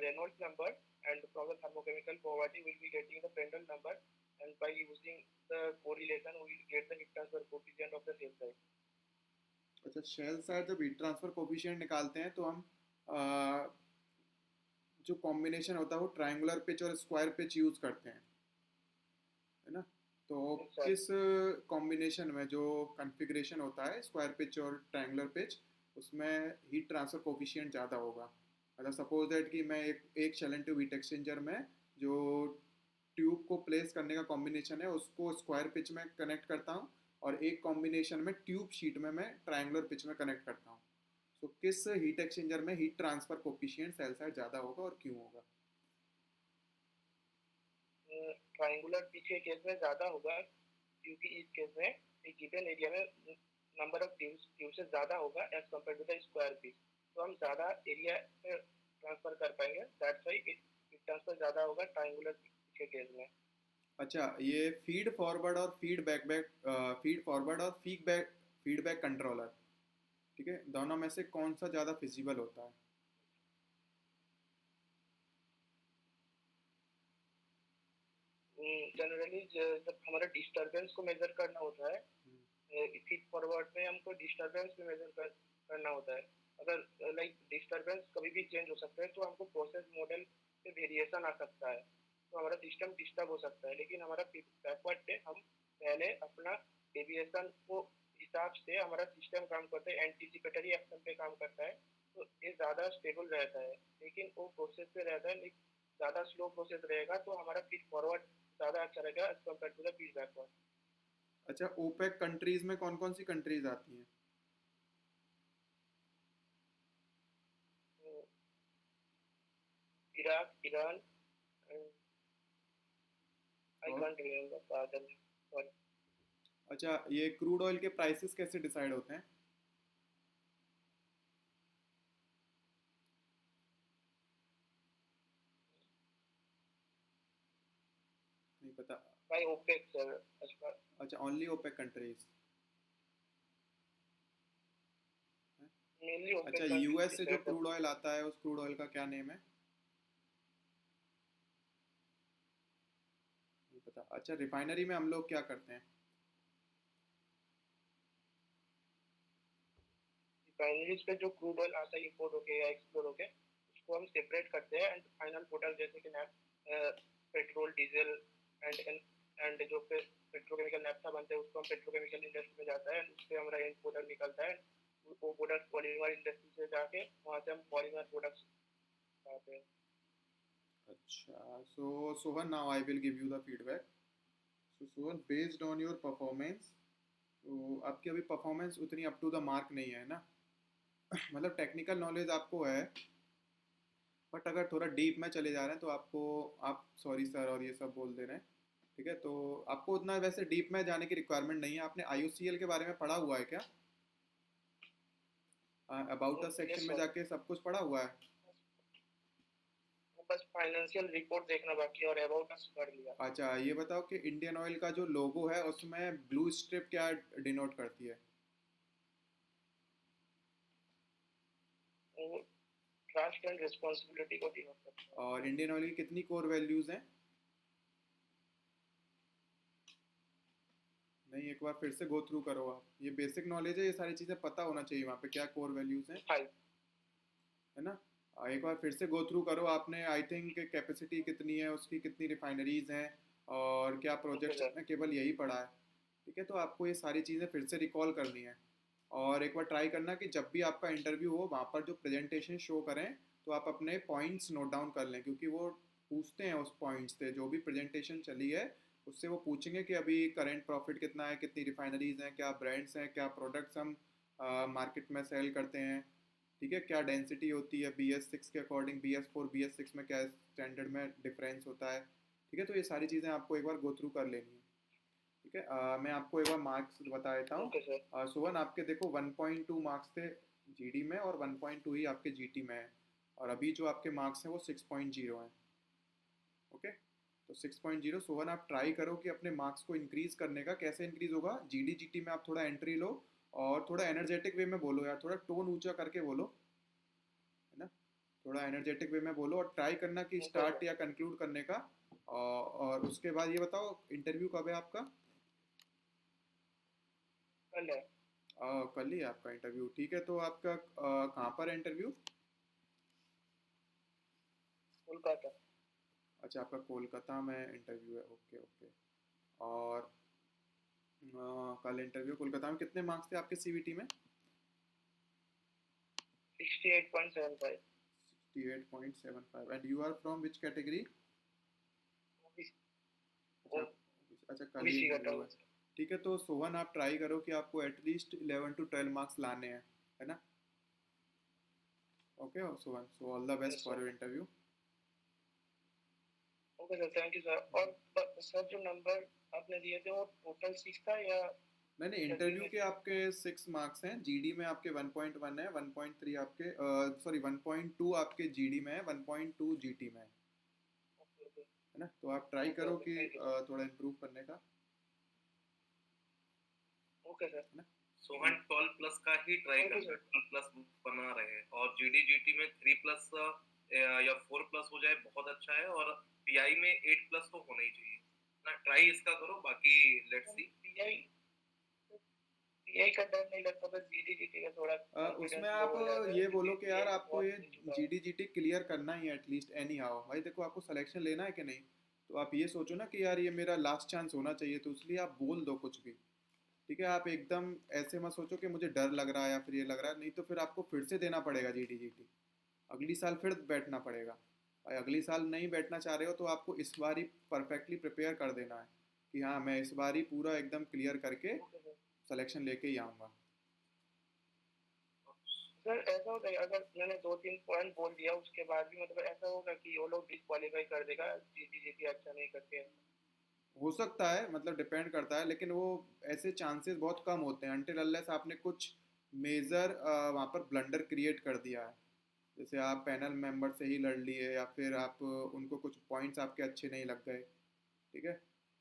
Reynolds number, and from the thermochemical property we will be getting the Prandtl number, and by using the correlation we will get the heat transfer coefficient of the cell size. अच्छा, shell side जब heat transfer coefficient निकालते हैं तो हम जो combination होता है वो ट्रायंगुलर पिच और स्क्वायर पिच यूज़ करते हैं, है ना? तो किस कॉम्बिनेशन में जो कॉन्फ़िगरेशन होता है स्क्वायर पिच और ट्रायंगुलर पिच, उसमें हीट ट्रांसफर कोफिशिएंट ज़्यादा होगा? मतलब सपोज दैट कि मैं एक shell and tube heat exchanger में जो ट्यूब को प्लेस करने का कॉम्बिनेशन है उसको स्क्वायर पिच में कनेक्ट करता हूँ और एक कॉम्बिनेशन में ट्यूब शीट में मैं ट्रायंगुलर पिच में कनेक्ट करता हूँ, तो किस हीट एक्सचेंजर में heat transfer coefficient sell side ज़्यादा होगा और क्यों होगा? ट्रायंगुलर पिच के केस में ज़्यादा होगा क्योंकि इस केस में एक गिवन एरिया में नंबर ऑफ ट्यूब से ज़्यादा होगा as compare to the square pitch, तो हम ज़्यादा एरिया में ट्रांसफर कर पाएंगे, दैट्स व्हाई हीट ट्रांसफर ज़्यादा होगा ट्रायंगुलर पिच के केस में. अच्छा, ये फीड फॉरवर्ड और फीडबैक कंट्रोलर, ठीक है, दोनों में से कौन सा ज़्यादा फिजिबल होता है? जनरली जब हमारा डिस्टर्बेंस को मेजर करना होता है, फीड फॉरवर्ड में हमको डिस्टर्बेंस को मेजर करना होता है. अगर लाइक डिस्टर्बेंस कभी भी चेंज हो सकता है तो हमको प्रोसेस मॉडल में वेरिएशन आ सकता है, तो हमारा सिस्टम डिस्टर्ब हो सकता है. लेकिन हमारा बैकवर्ड पे हम पहले अपना डेविएशन को हिसाब से हमारा सिस्टम काम करता है, एंटीसिपेटरी एक्शन पे काम करता है, तो ये ज़्यादा स्टेबल रहता है. लेकिन वो प्रोसेस पे रहता है, लेकिन ज़्यादा स्लो प्रोसेस रहेगा तो हमारा फीड फॉरवर्ड ज़्यादा अच्छा रहेगा as compare to the feed backward. अच्छा, ओपेक कंट्रीज में कौन कौन सी कंट्रीज आती हैं? Iraq, Iran, I can't remember. अच्छा, ये क्रूड ऑयल के प्राइसेस कैसे डिसाइड होते हैं? नहीं पता. By OPEC sir. अच्छा, ओनली ओपेक कंट्रीज. अच्छा, यूएस से जो क्रूड ऑयल आता है उस क्रूड ऑयल का क्या नेम है? नहीं पता. अच्छा, रिफाइनरी में हम लोग क्या करते हैं? रिफाइनरीज पे जो क्रूड ऑयल आता है इंपोर्ट होके या एक्सपोर्ट होके, उसको हम सेपरेट करते हैं एंड फाइनल प्रोडक्ट जैसे कि पेट्रोल, डीजल एंड जो पेट्रोकेमिकल नैफ्था बनते हैं उसको हम पेट्रोकेमिकल इंडस्ट्री में जाता है, उससे हमारा एंड प्रोडक्ट निकलता है। वो प्रोडक्ट पॉलीमर इंडस्ट्री से जाके वहाँ से हम पॉलीमर प्रोडक्ट्स बनाते हैं। अच्छा, so Sohan, now I will give you the feedback. So Sohan, based on your performance, तो आपकी अभी परफॉर्मेंस उतनी अप टू द मार्क नहीं है ना। मतलब टेक्निकल नॉलेज आपको है, बट अगर थोड़ा डीप में चले जा रहे हैं तो आपको, आप सॉरी सर और ये सब बोल दे रहे हैं, ठीक है। तो आपको उतना वैसे डीप में जाने की रिक्वायरमेंट नहीं है। आपने IOCL के बारे में पढ़ा हुआ है क्या? अबाउट अस सेक्शन में जाके सब कुछ पढ़ा हुआ है? बस फाइनेंशियल रिपोर्ट देखना बाकी और अबाउट अस पढ़ लिया। अच्छा, ये बताओ कि इंडियन ऑयल का जो लोगो है उसमें ब्लू स्ट्रिप क्या डिनोट करती है? ट्रस्ट एंड रिस्पांसिबिलिटी को डिनोट करता है। और इंडियन ऑयल की कितनी कोर वैल्यूज हैं? नहीं, एक बार फिर से गो थ्रू करो आप। ये बेसिक नॉलेज है, ये सारी चीज़ें पता होना चाहिए वहाँ पे क्या कोर वैल्यूज हैं, 5 है ना। एक बार फिर से गो थ्रू करो आपने। आई थिंक कैपेसिटी कितनी है उसकी, कितनी रिफाइनरीज हैं और क्या प्रोजेक्ट्स हैं, केवल यही पढ़ा है, ठीक है। तो आपको ये सारी चीज़ें फिर से रिकॉल करनी है और एक बार ट्राई करना कि जब भी आपका इंटरव्यू हो वहाँ पर जो प्रेजेंटेशन शो करें तो आप अपने पॉइंट्स नोट डाउन कर लें, क्योंकि वो पूछते हैं उस पॉइंट्स से, जो भी प्रेजेंटेशन चली है उससे वो पूछेंगे कि अभी करंट प्रॉफिट कितना है, कितनी रिफाइनरीज हैं, क्या ब्रांड्स हैं, क्या प्रोडक्ट्स हम मार्केट में सेल करते हैं, ठीक है, क्या डेंसिटी होती है BS6 के अकॉर्डिंग, BS4 BS6 में क्या स्टैंडर्ड में डिफरेंस होता है, ठीक है। तो ये सारी चीज़ें आपको एक बार गो थ्रू कर लेनी है, ठीक है। मैं आपको एक बार मार्क्स बता देता हूँ। Okay sir. सुवन, आपके देखो 1.2 मार्क्स थे GD में और 1.2 ही आपके GT में है, और अभी जो आपके मार्क्स हैं वो 6.0 हैं, ओके। तो 6.0 सुवन, आप ट्राई करो कि अपने मार्क्स को इंक्रीज़ करने का। कैसे इंक्रीज़ होगा? GD GT में आप थोड़ा एंट्री लो और थोड़ा एनर्जेटिक वे में बोलो यार, थोड़ा टोन ऊंचा करके बोलो, है ना। थोड़ा एनर्जेटिक वे में बोलो और ट्राई करना कि स्टार्ट या कंक्लूड करने का। और उसके बाद ये बताओ इंटरव्यू कब है आपका? कल है। कल ही है आपका इंटरव्यू, ठीक है। तो आपका कहाँ पर है इंटरव्यू? कोलकाता। अच्छा, आपका कोलकाता में इंटरव्यू है, ओके ओके। और कल इंटरव्यू कोलकाता में। कितने मार्क्स थे आपके CVT में? 68.75। 68.75। And you are from which category? अच्छा, कल ही इंटरव्यू है, ठीक है। तो सोहन, आप ट्राई करो कि आपको एटलीस्ट 11 to 12 मार्क्स लाने हैं, है ना। Okay Sohan, so all the best for your interview. Okay sir, thank you sir. और सर जो नंबर आपने दिए थे वो टोटल 6 था या? नहीं, इंटरव्यू के आपके 6 मार्क्स हैं। GD में आपके 1.1 है, 1.3 आपके सॉरी 1.2 आपके GD में है, 1.2 GT में है ना। तो आप ट्राई करो कि थोड़ा इम्प्रूव करने का। Okay sir. सोहन 12 प्लस का ही ट्राई कर रहे हैं, 12 प्लस बना रहे हैं, और GD GT में 3 प्लस या 4 प्लस हो जाए बहुत अच्छा है, और PI में 8 प्लस तो होना ही चाहिए ना। ट्राई इसका करो, बाकी लेट्स सी। PI का डर नहीं लगता, बस GD GT का थोड़ा उसमें आप ये बोलो कि यार आपको ये GD GT क्लियर करना ही है एटलीस्ट एनी हाउ। भाई देखो, आपको सिलेक्शन लेना है कि नहीं, तो आप ये सोचो ना कि यार ये मेरा लास्ट चांस होना चाहिए, तो इसलिए आप बोल दो कुछ भी, ठीक है। आप एकदम ऐसे मत सोचो कि मुझे डर लग रहा है या फिर ये लग रहा है, नहीं तो फिर आपको फिर से देना पड़ेगा GD GT, अगली साल फिर बैठना पड़ेगा। भाई अगली साल नहीं बैठना चाह रहे हो तो आपको इस बार ही परफेक्टली प्रिपेयर कर देना है कि हाँ मैं इस बार ही पूरा एकदम क्लियर करके सिलेक्शन लेके ही आऊँगा। सर ऐसा होता है अगर मैंने 2-3 पॉइंट बोल दिया उसके बाद भी, मतलब ऐसा होगा कि वो लोग डिस्क्वालीफाई कर देगा GD GT अच्छा नहीं करके? हो सकता है, मतलब डिपेंड करता है, लेकिन वो ऐसे चांसेस बहुत कम होते हैं अनटिल अनलेस आपने कुछ मेजर वहाँ पर ब्लंडर क्रिएट कर दिया है। जैसे आप पैनल मेंबर से ही लड़ लिए या फिर आप उनको कुछ पॉइंट्स आपके अच्छे नहीं लग गए, ठीक है,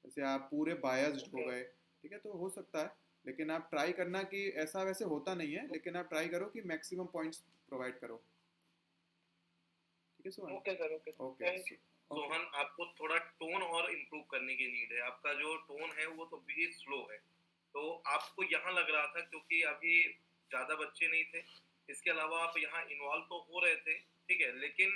जैसे आप पूरे बायस्ड हो गए, ठीक है, तो हो सकता है। लेकिन आप ट्राई करना कि ऐसा वैसे होता नहीं है, लेकिन आप ट्राई करो कि मैक्सिमम पॉइंट्स प्रोवाइड करो, ठीक है Sohan. Okay sir, okay okay Sohan, आपको थोड़ा टोन और इम्प्रूव करने की नीड है। आपका जो टोन है वो तो भी स्लो है, तो आपको यहाँ लग रहा था क्योंकि अभी ज़्यादा बच्चे नहीं थे, इसके अलावा आप यहाँ इन्वॉल्व तो हो रहे थे, ठीक है, लेकिन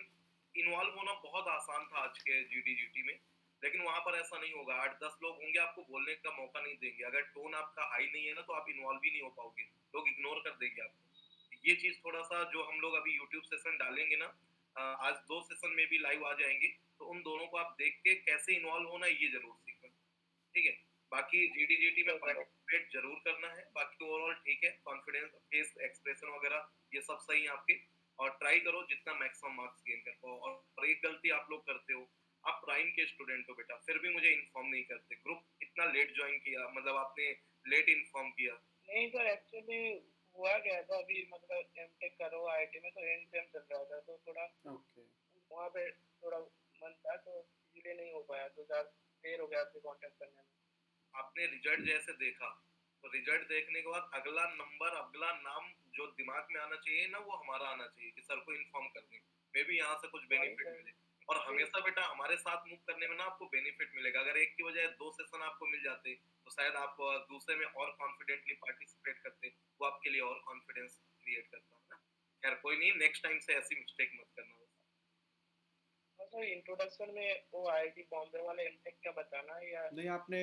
इन्वॉल्व होना बहुत आसान था आज के जीडीजीटी में, लेकिन वहां पर ऐसा नहीं होगा। 8-10 लोग होंगे, आपको बोलने का मौका नहीं देंगे। अगर टोन आपका हाई नहीं है ना, तो आप इन्वॉल्व ही नहीं हो पाओगे, लोग इग्नोर कर देंगे आपको। ये चीज थोड़ा सा जो हम लोग अभी यूट्यूब सेशन डालेंगे ना, आज 2 सेशन में भी लाइव आ जाएंगे, तो उन दोनों को आप देख के कैसे इन्वॉल्व होना है ये जरूर सीखना, ठीक है। बाकी जीडीजीटी में पार्टिसिपेट जरूर करना है। बाकी ओवरऑल ठीक है, कॉन्फिडेंस, फेस एक्सप्रेशन वगैरह ये सब सही है आपके, और ट्राई करो जितना मैक्सिमम मार्क्स गेन कर पाओ। और एक गलती आप लोग करते हो, आप प्राइम के स्टूडेंट हो बेटा, फिर भी मुझे इन्फॉर्म नहीं करते। ग्रुप इतना लेट ज्वाइन किया, मतलब आपने लेट इन्फॉर्म किया। नहीं सर, एक्चुअली हुआ क्या था, अभी मतलब एमटेक करो आईआईटी में, तो एंड सेम चल रहा था, तो थोड़ा वहाँ पे थोड़ा मन था, तो इसलिए नहीं हो पाया, तो ज़्यादा देर हो गया आपसे कांटेक्ट करने में। आपने रिजल्ट जैसे देखा, तो रिजल्ट देखने के बाद अगला नंबर, अगला नाम जो दिमाग में आना चाहिए ना, वो हमारा आना चाहिए कि सर को इन्फॉर्म कर दें, मे भी यहाँ से कुछ बेनिफिट मिले। और हमेशा बेटा हमारे साथ मूव करने में ना आपको बेनिफिट मिलेगा। अगर एक की बजाय 2 सेशन आपको मिल जाते, तो शायद आप दूसरे में और कॉन्फिडेंटली पार्टिसिपेट करते, वो आपके लिए और कॉन्फिडेंस क्रिएट करता है ना। खैर कोई नहीं, नेक्स्ट टाइम से ऐसी मिस्टेक मत करना। सर इंट्रोडक्शन में वो आईआईटी बॉम्बे वाला एमटेक क्या बताना है, या नहीं, आपने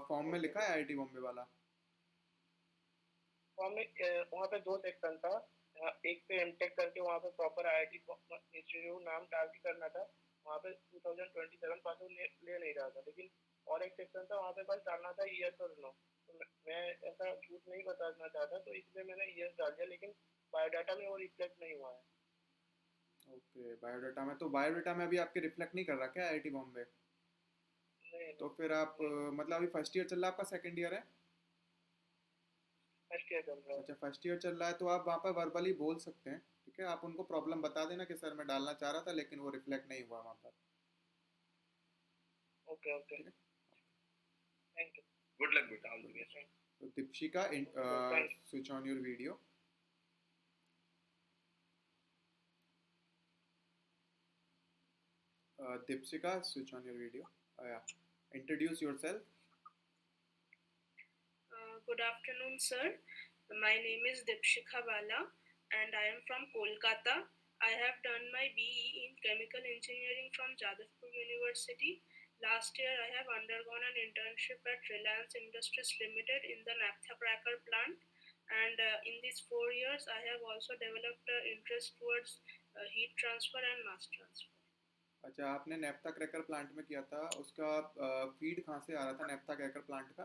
फॉर्म में लिखा है आईआईटी बॉम्बे वाला? फॉर्म में वहाँ पे 2 सेक्शन था, एक पे एमटेक करके वहाँ पे प्रॉपर आईआईटी इंस्टीट्यूट नाम डाल के करना था, वहाँ पे 2027 पास ले नहीं रहा था, लेकिन और एक सेक्शन था वहाँ पे बस डालना था यस और नो। तो मैं ऐसा झूठ नहीं बताना चाहता, तो इसलिए मैंने यस डाल दिया, लेकिन बायोडाटा में वो रिफ्लेक्ट नहीं हुआ है। ओके, बायोडाटा में, तो बायोडाटा में अभी आपके रिफ्लेक्ट नहीं कर रहा क्या आईआईटी बॉम्बे? तो फिर आप मतलब अभी फर्स्ट ईयर चल रहा है आपका, सेकंड ईयर है? फर्स्ट ईयर चल रहा है। अच्छा, फर्स्ट ईयर चल रहा है, तो आप वहाँ पर वर्बली बोल सकते हैं, ठीक है। आप उनको प्रॉब्लम बता देना कि सर मैं डालना चाह रहा था लेकिन वो रिफ्लेक्ट नहीं हुआ वहाँ पर। Okay okay, thank you, good luck बेटा, ऑल द बेस्ट। तो Deepshikha, switch on your video. Dipsika, switch on your video. Yeah. Introduce yourself. Good afternoon, sir. My name is Dipshika Bala, and I am from Kolkata. I have done my BE in Chemical Engineering from Jadavpur University. Last year, I have undergone an internship at Reliance Industries Limited in the naphtha cracker plant. And in these 4 years, I have also developed an interest towards heat transfer and mass transfer. अच्छा, आपने naphtha cracker plant में किया था, उसका feed कहाँ से आ रहा था नेफ्था क्रैकर प्लांट का?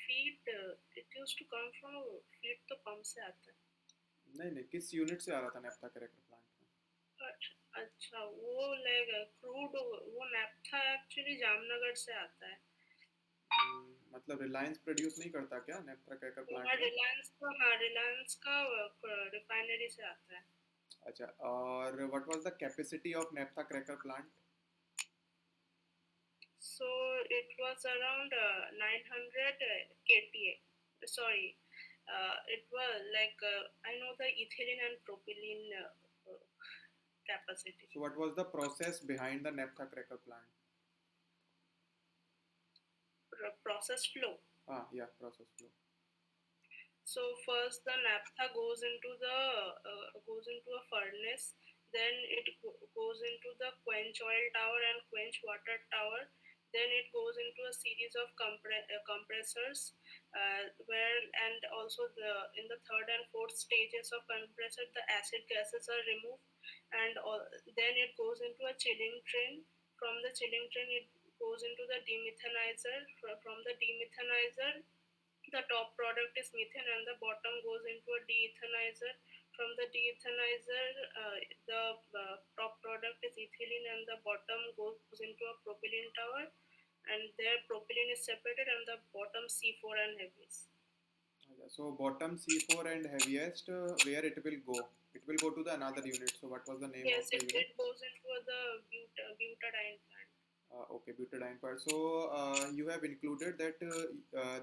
Feed it used to come from, feed तो पंप से आता है। नहीं, किस यूनिट से आ रहा था नेफ्था क्रैकर प्लांट में? अच्छा, वो लाइक क्रूड, वो नेफ्था एक्चुअली जामनगर से आता है। मतलब रिलायंस प्रोड्यूस नहीं करता क्या नेफ्था क्रैकर प्लांट में? रिलायंस का रिफाइनरी से आता है। अच्छा, और what was the capacity of naphtha cracker plant? So it was around 900 kTA. Sorry, it was like I know the ethylene and propylene capacity. So what was the process behind the naphtha cracker plant? Process flow. Yeah, process flow. So first the naphtha goes into a furnace, then it goes into the quench oil tower and quench water tower. Then it goes into a series of compressors, and also in the third and fourth stages of compressor, the acid gases are removed, and then it goes into a chilling train. From the chilling train, it goes into the demethanizer. From the demethanizer, the top product is methane, and the bottom goes into a deethanizer. From the deethanizer, the top product is ethylene, and the bottom goes into a propylene tower, and there propylene is separated, and the bottom C4 and heaviest. So bottom C4 and heaviest, where it will go? It will go to the another unit. So what was the name of the unit? Yes, it goes into the butadiene plant. Okay, butadiene part. So you have included that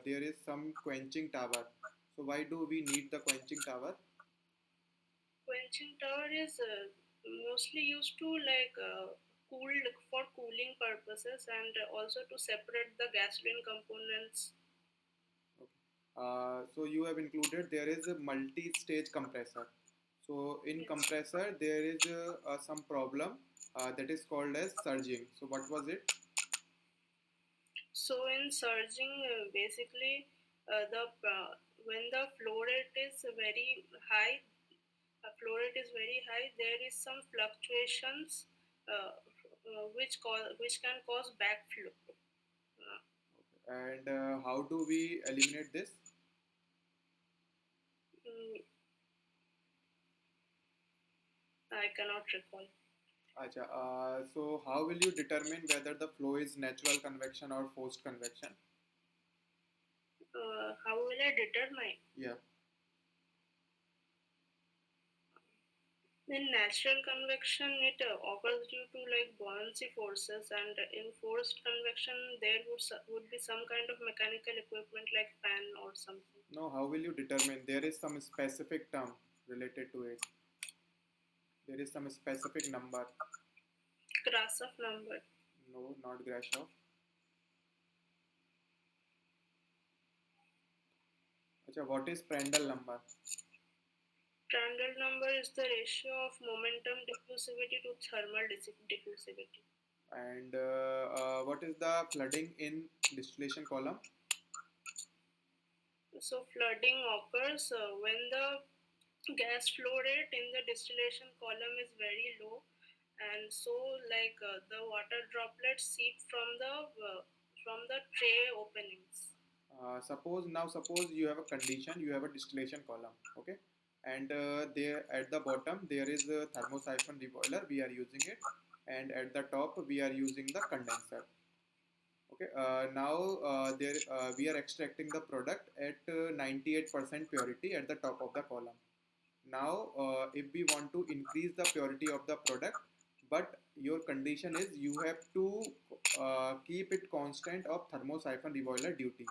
there is some quenching tower. So why do we need the quenching tower? Quenching tower is mostly used to for cooling purposes, and also to separate the gasoline components. Okay. So you have included there is a multi-stage compressor. So in Yes. compressor there is some problem that is called as surging. So what was it? So in surging, basically, the when the flow rate is very high, there is some fluctuations which can cause backflow. And how do we eliminate this? Mm, I cannot recall. Acha, so how will you determine whether the flow is natural convection or forced convection? How will I determine? Yeah. In natural convection, it occurs due to like buoyancy forces, and in forced convection, there would be some kind of mechanical equipment like fan or something. No, how will you determine? There is some specific term related to it. There is some specific number. Grasov number. No, not Grashof. Acha, what is Prandtl number? Prandtl number is the ratio of momentum diffusivity to thermal diffusivity. And what is the flooding in distillation column? So flooding occurs when the gas flow rate in the distillation column is very low, and so like the water droplets seep from the tray openings. Suppose you have a condition, you have a distillation column, okay, and there at the bottom there is a thermosiphon deboiler, we are using it, and at the top we are using the condenser. Okay, now there we are extracting the product at 98% purity at the top of the column. Now if we want to increase the purity of the product, but your condition is you have to keep it constant of thermosiphon deboiler duty.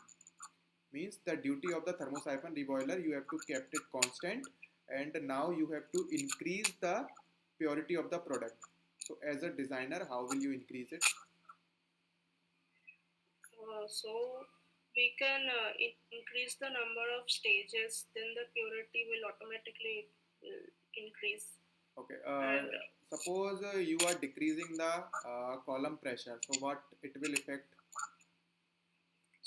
Means the duty of the thermosiphon deboiler you have to kept it constant, and now you have to increase the purity of the product. So as a designer, how will you increase it? So we can increase the number of stages, then the purity will automatically increase. Okay, And suppose you are decreasing the column pressure, so what it will affect?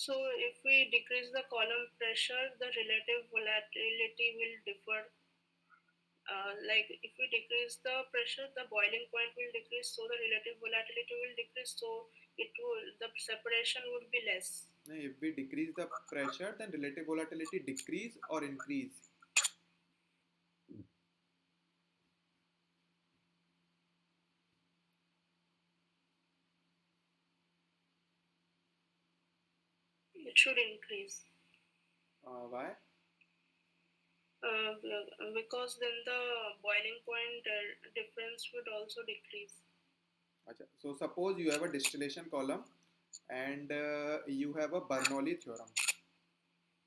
so if we decrease the column pressure, the relative volatility will differ. Like if we decrease the pressure, the boiling point will decrease, so the relative volatility will decrease. So the separation would be less. If we decrease the pressure, then relative volatility decrease or increase? It should increase. Why? Because then the boiling point difference would also decrease. Achha. So suppose you have a distillation column and you have a Bernoulli theorem.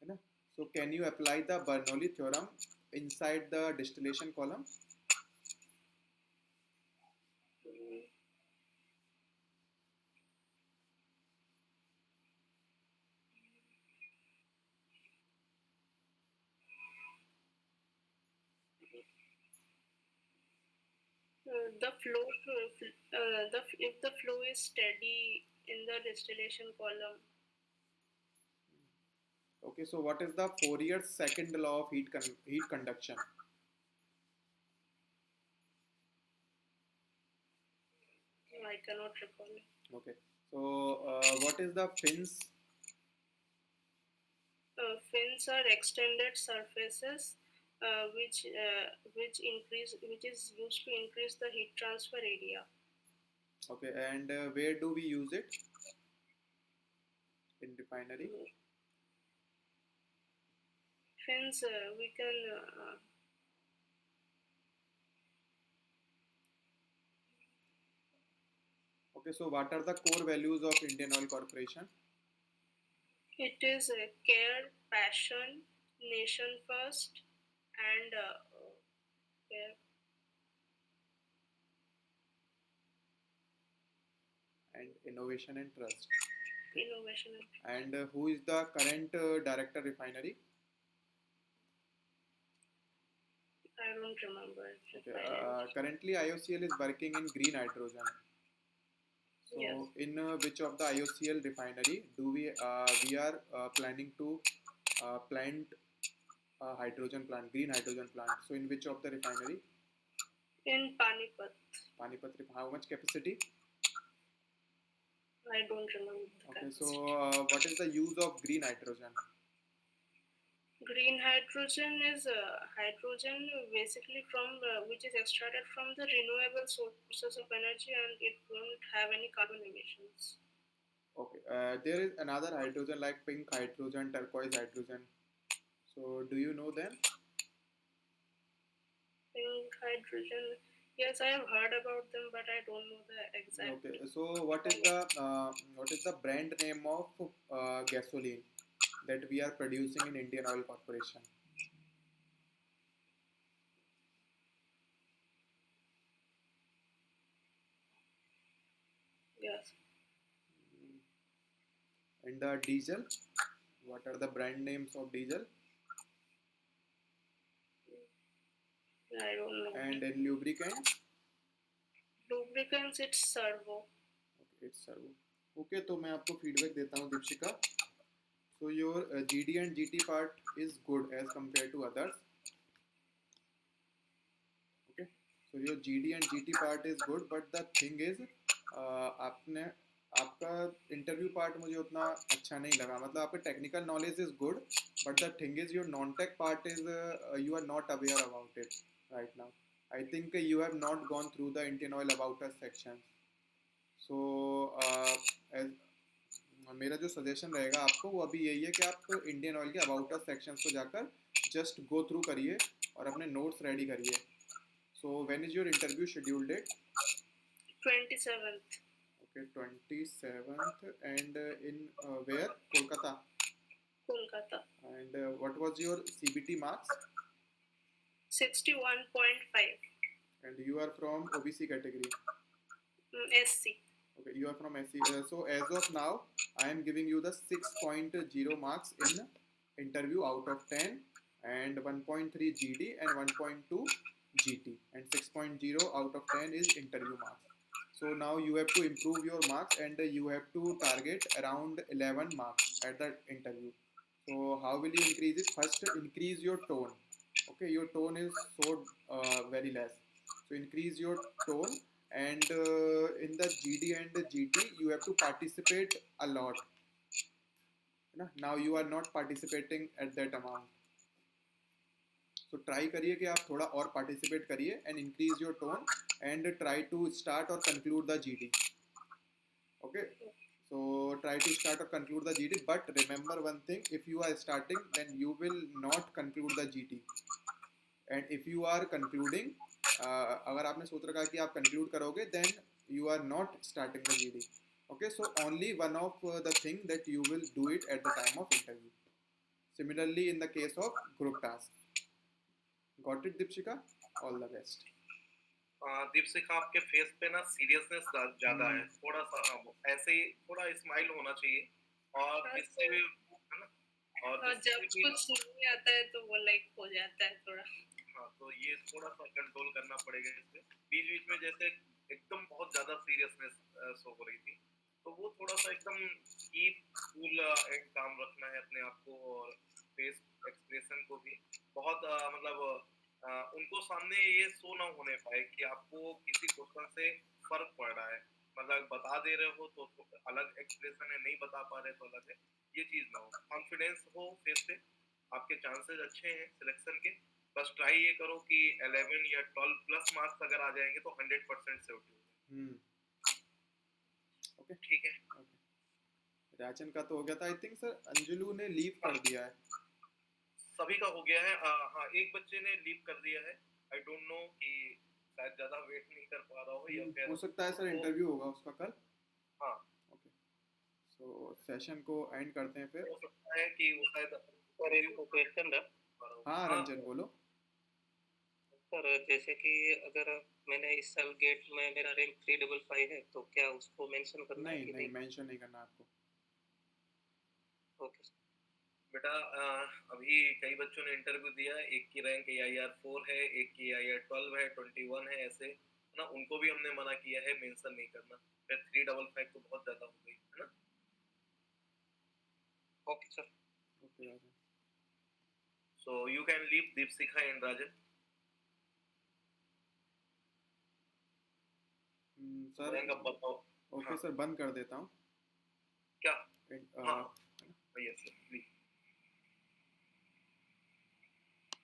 है ना? So can you apply the Bernoulli theorem inside the distillation column? If the flow is steady in the distillation column. Okay, so what is the Fourier's second law of heat conduction? I cannot recall. Okay, so what is the Finn's? Fins are extended surfaces which is used to increase the heat transfer area. Okay, and where do we use it? In refinery? Fins we can Okay, so what are the core values of Indian Oil Corporation? it is care, passion, nation first, and care. And innovation and trust. Okay. innovation. And who is the current director refinery? I don't remember. Okay. Currently, IOCL is working in green hydrogen. So, Yes. in which of the IOCL refinery do we are planning to plant a hydrogen plant, green hydrogen plant? So, in which of the refinery? In Panipat. Panipat. How much capacity? I don't remember. Okay. So, what is the use of green hydrogen? Green hydrogen is hydrogen basically from which is extracted from the renewable sources of energy, and it won't have any carbon emissions. Okay. There is another hydrogen like pink hydrogen, turquoise hydrogen. So, do you know them? Pink hydrogen. Yes, I have heard about them, but I don't know the exact. Okay. So, what is the brand name of gasoline that we are producing in Indian Oil Corporation? Yes. And the diesel, what are the brand names of diesel? I don't know. And in lubricants? Lubricants, it's servo. Okay, it's servo. Okay, तो मैं आपको feedback देता हूँ Deepshikha. So your GD and GT part is good as compared to others. Okay, so your GD and GT part is good, but the thing is आपका interview part मुझे उतना अच्छा नहीं लगा. मतलब आपका technical knowledge is good, but the thing is your non tech part is you are not aware about it right now. I think you have not gone through the Indian Oil about us section. So मेरा जो suggestion रहेगा आपको वो अभी यही है कि आप इंडियन ऑयल के अबाउट अस सेक्शन को जाकर जस्ट गो थ्रू करिए और अपने नोट्स रेडी करिए. So when is your interview schedule date? 27th. Okay, 27th. And in where? Kolkata. Kolkata. And what was your CBT marks? 61.5. And you are from OBC category? SC. Okay, you are from SC. So as of now, I am giving you the 6.0 marks in interview out of 10, and 1.3 GD and 1.2 GT, and 6.0 out of 10 is interview marks. So now you have to improve your marks, and you have to target around 11 marks at the interview. So how will you increase it? First, increase your tone. Okay, your tone is so very less. So increase your tone, and in the GD and the GT, you have to participate a lot. Now you are not participating at that amount. So try करिए कि आप थोड़ा और participate करिए and increase your tone and try to start or conclude the GD. Okay, so try to start or conclude the GD, but remember one thing: if you are starting, then you will not conclude the GT. And if you are concluding, अगर आपने सोच रखा है कि आप conclude करोगे, then you are not starting the GD. Okay, so only one of the thing that you will do it at the time of interview. Similarly, in the case of group task. Got it, Deepshika? All the best. Deepshikha, आपके face पे ना seriousness ज्यादा है. थोड़ा सा ऐसे ही थोड़ा smile होना चाहिए, और इससे भी है ना. और जब कुछ नहीं आता है तो वो लाइक हो जाता है थोड़ा. हाँ, तो ये थोड़ा सा कंट्रोल करना पड़ेगा. इसमें बीच बीच में जैसे एकदम बहुत ज्यादा सीरियसनेस शो हो रही थी, तो वो थोड़ा सा एकदम कूल एक काम रखना है अपने आप को, और फेस एक्सप्रेशन को भी बहुत मतलब उनको सामने ये शो ना होने पाए कि आपको किसी क्वेश्चन से फर्क पड़ रहा है. मतलब बता दे रहे हो तो अलग एक्सप्रेशन है, नहीं बता पा रहे तो अलग है. ये चीज ना हो. कॉन्फिडेंस हो फेस पे, आपके चांसेस अच्छे हैं सिलेक्शन के. बस ट्राई ये करो कि 11 या 12 प्लस मार्क्स अगर आ जाएंगे तो 100% से उठे. ओके, ठीक है. राजन का तो हो गया था. आई थिंक सर अंजुलू ने लीव कर दिया है. सभी का हो गया है. हाँ, एक बच्चे ने लीव कर दिया है. आई डोंट नो कि शायद ज्यादा वेट नहीं कर पा रहा हो, या फिर हो सकता है सर इंटरव्यू होगा उसका कल. हाँ, ओके, सो सेशन को एंड करते हैं फिर. हो सकता है कि वो शायद. सर एक क्वेश्चन था. हाँ रंजन बोलो. सर जैसे कि अगर मैंने इस साल गेट में मेरा रैंक 355 है, तो क्या उसको मेंशन करना है? नहीं, मेंशन नहीं करना आपको. Okay sir. बेटा अभी कई बच्चों ने इंटरव्यू दिया है, एक की रैंक AIR 4 है, एक की AIR 12 है, 21 है, ऐसे ना, उनको भी हमने मना किया है मेंशन नहीं करना। फिर 355 तो बहुत ज्यादा हो गई है ना। Okay sir. Okay Rajan. So you can leave Deepshikha and Rajan. Sir Mayank अब बताओ। ओके हाँ सर, बंद कर देता हूँ। क्या? एक, हाँ यस सर प्लीज।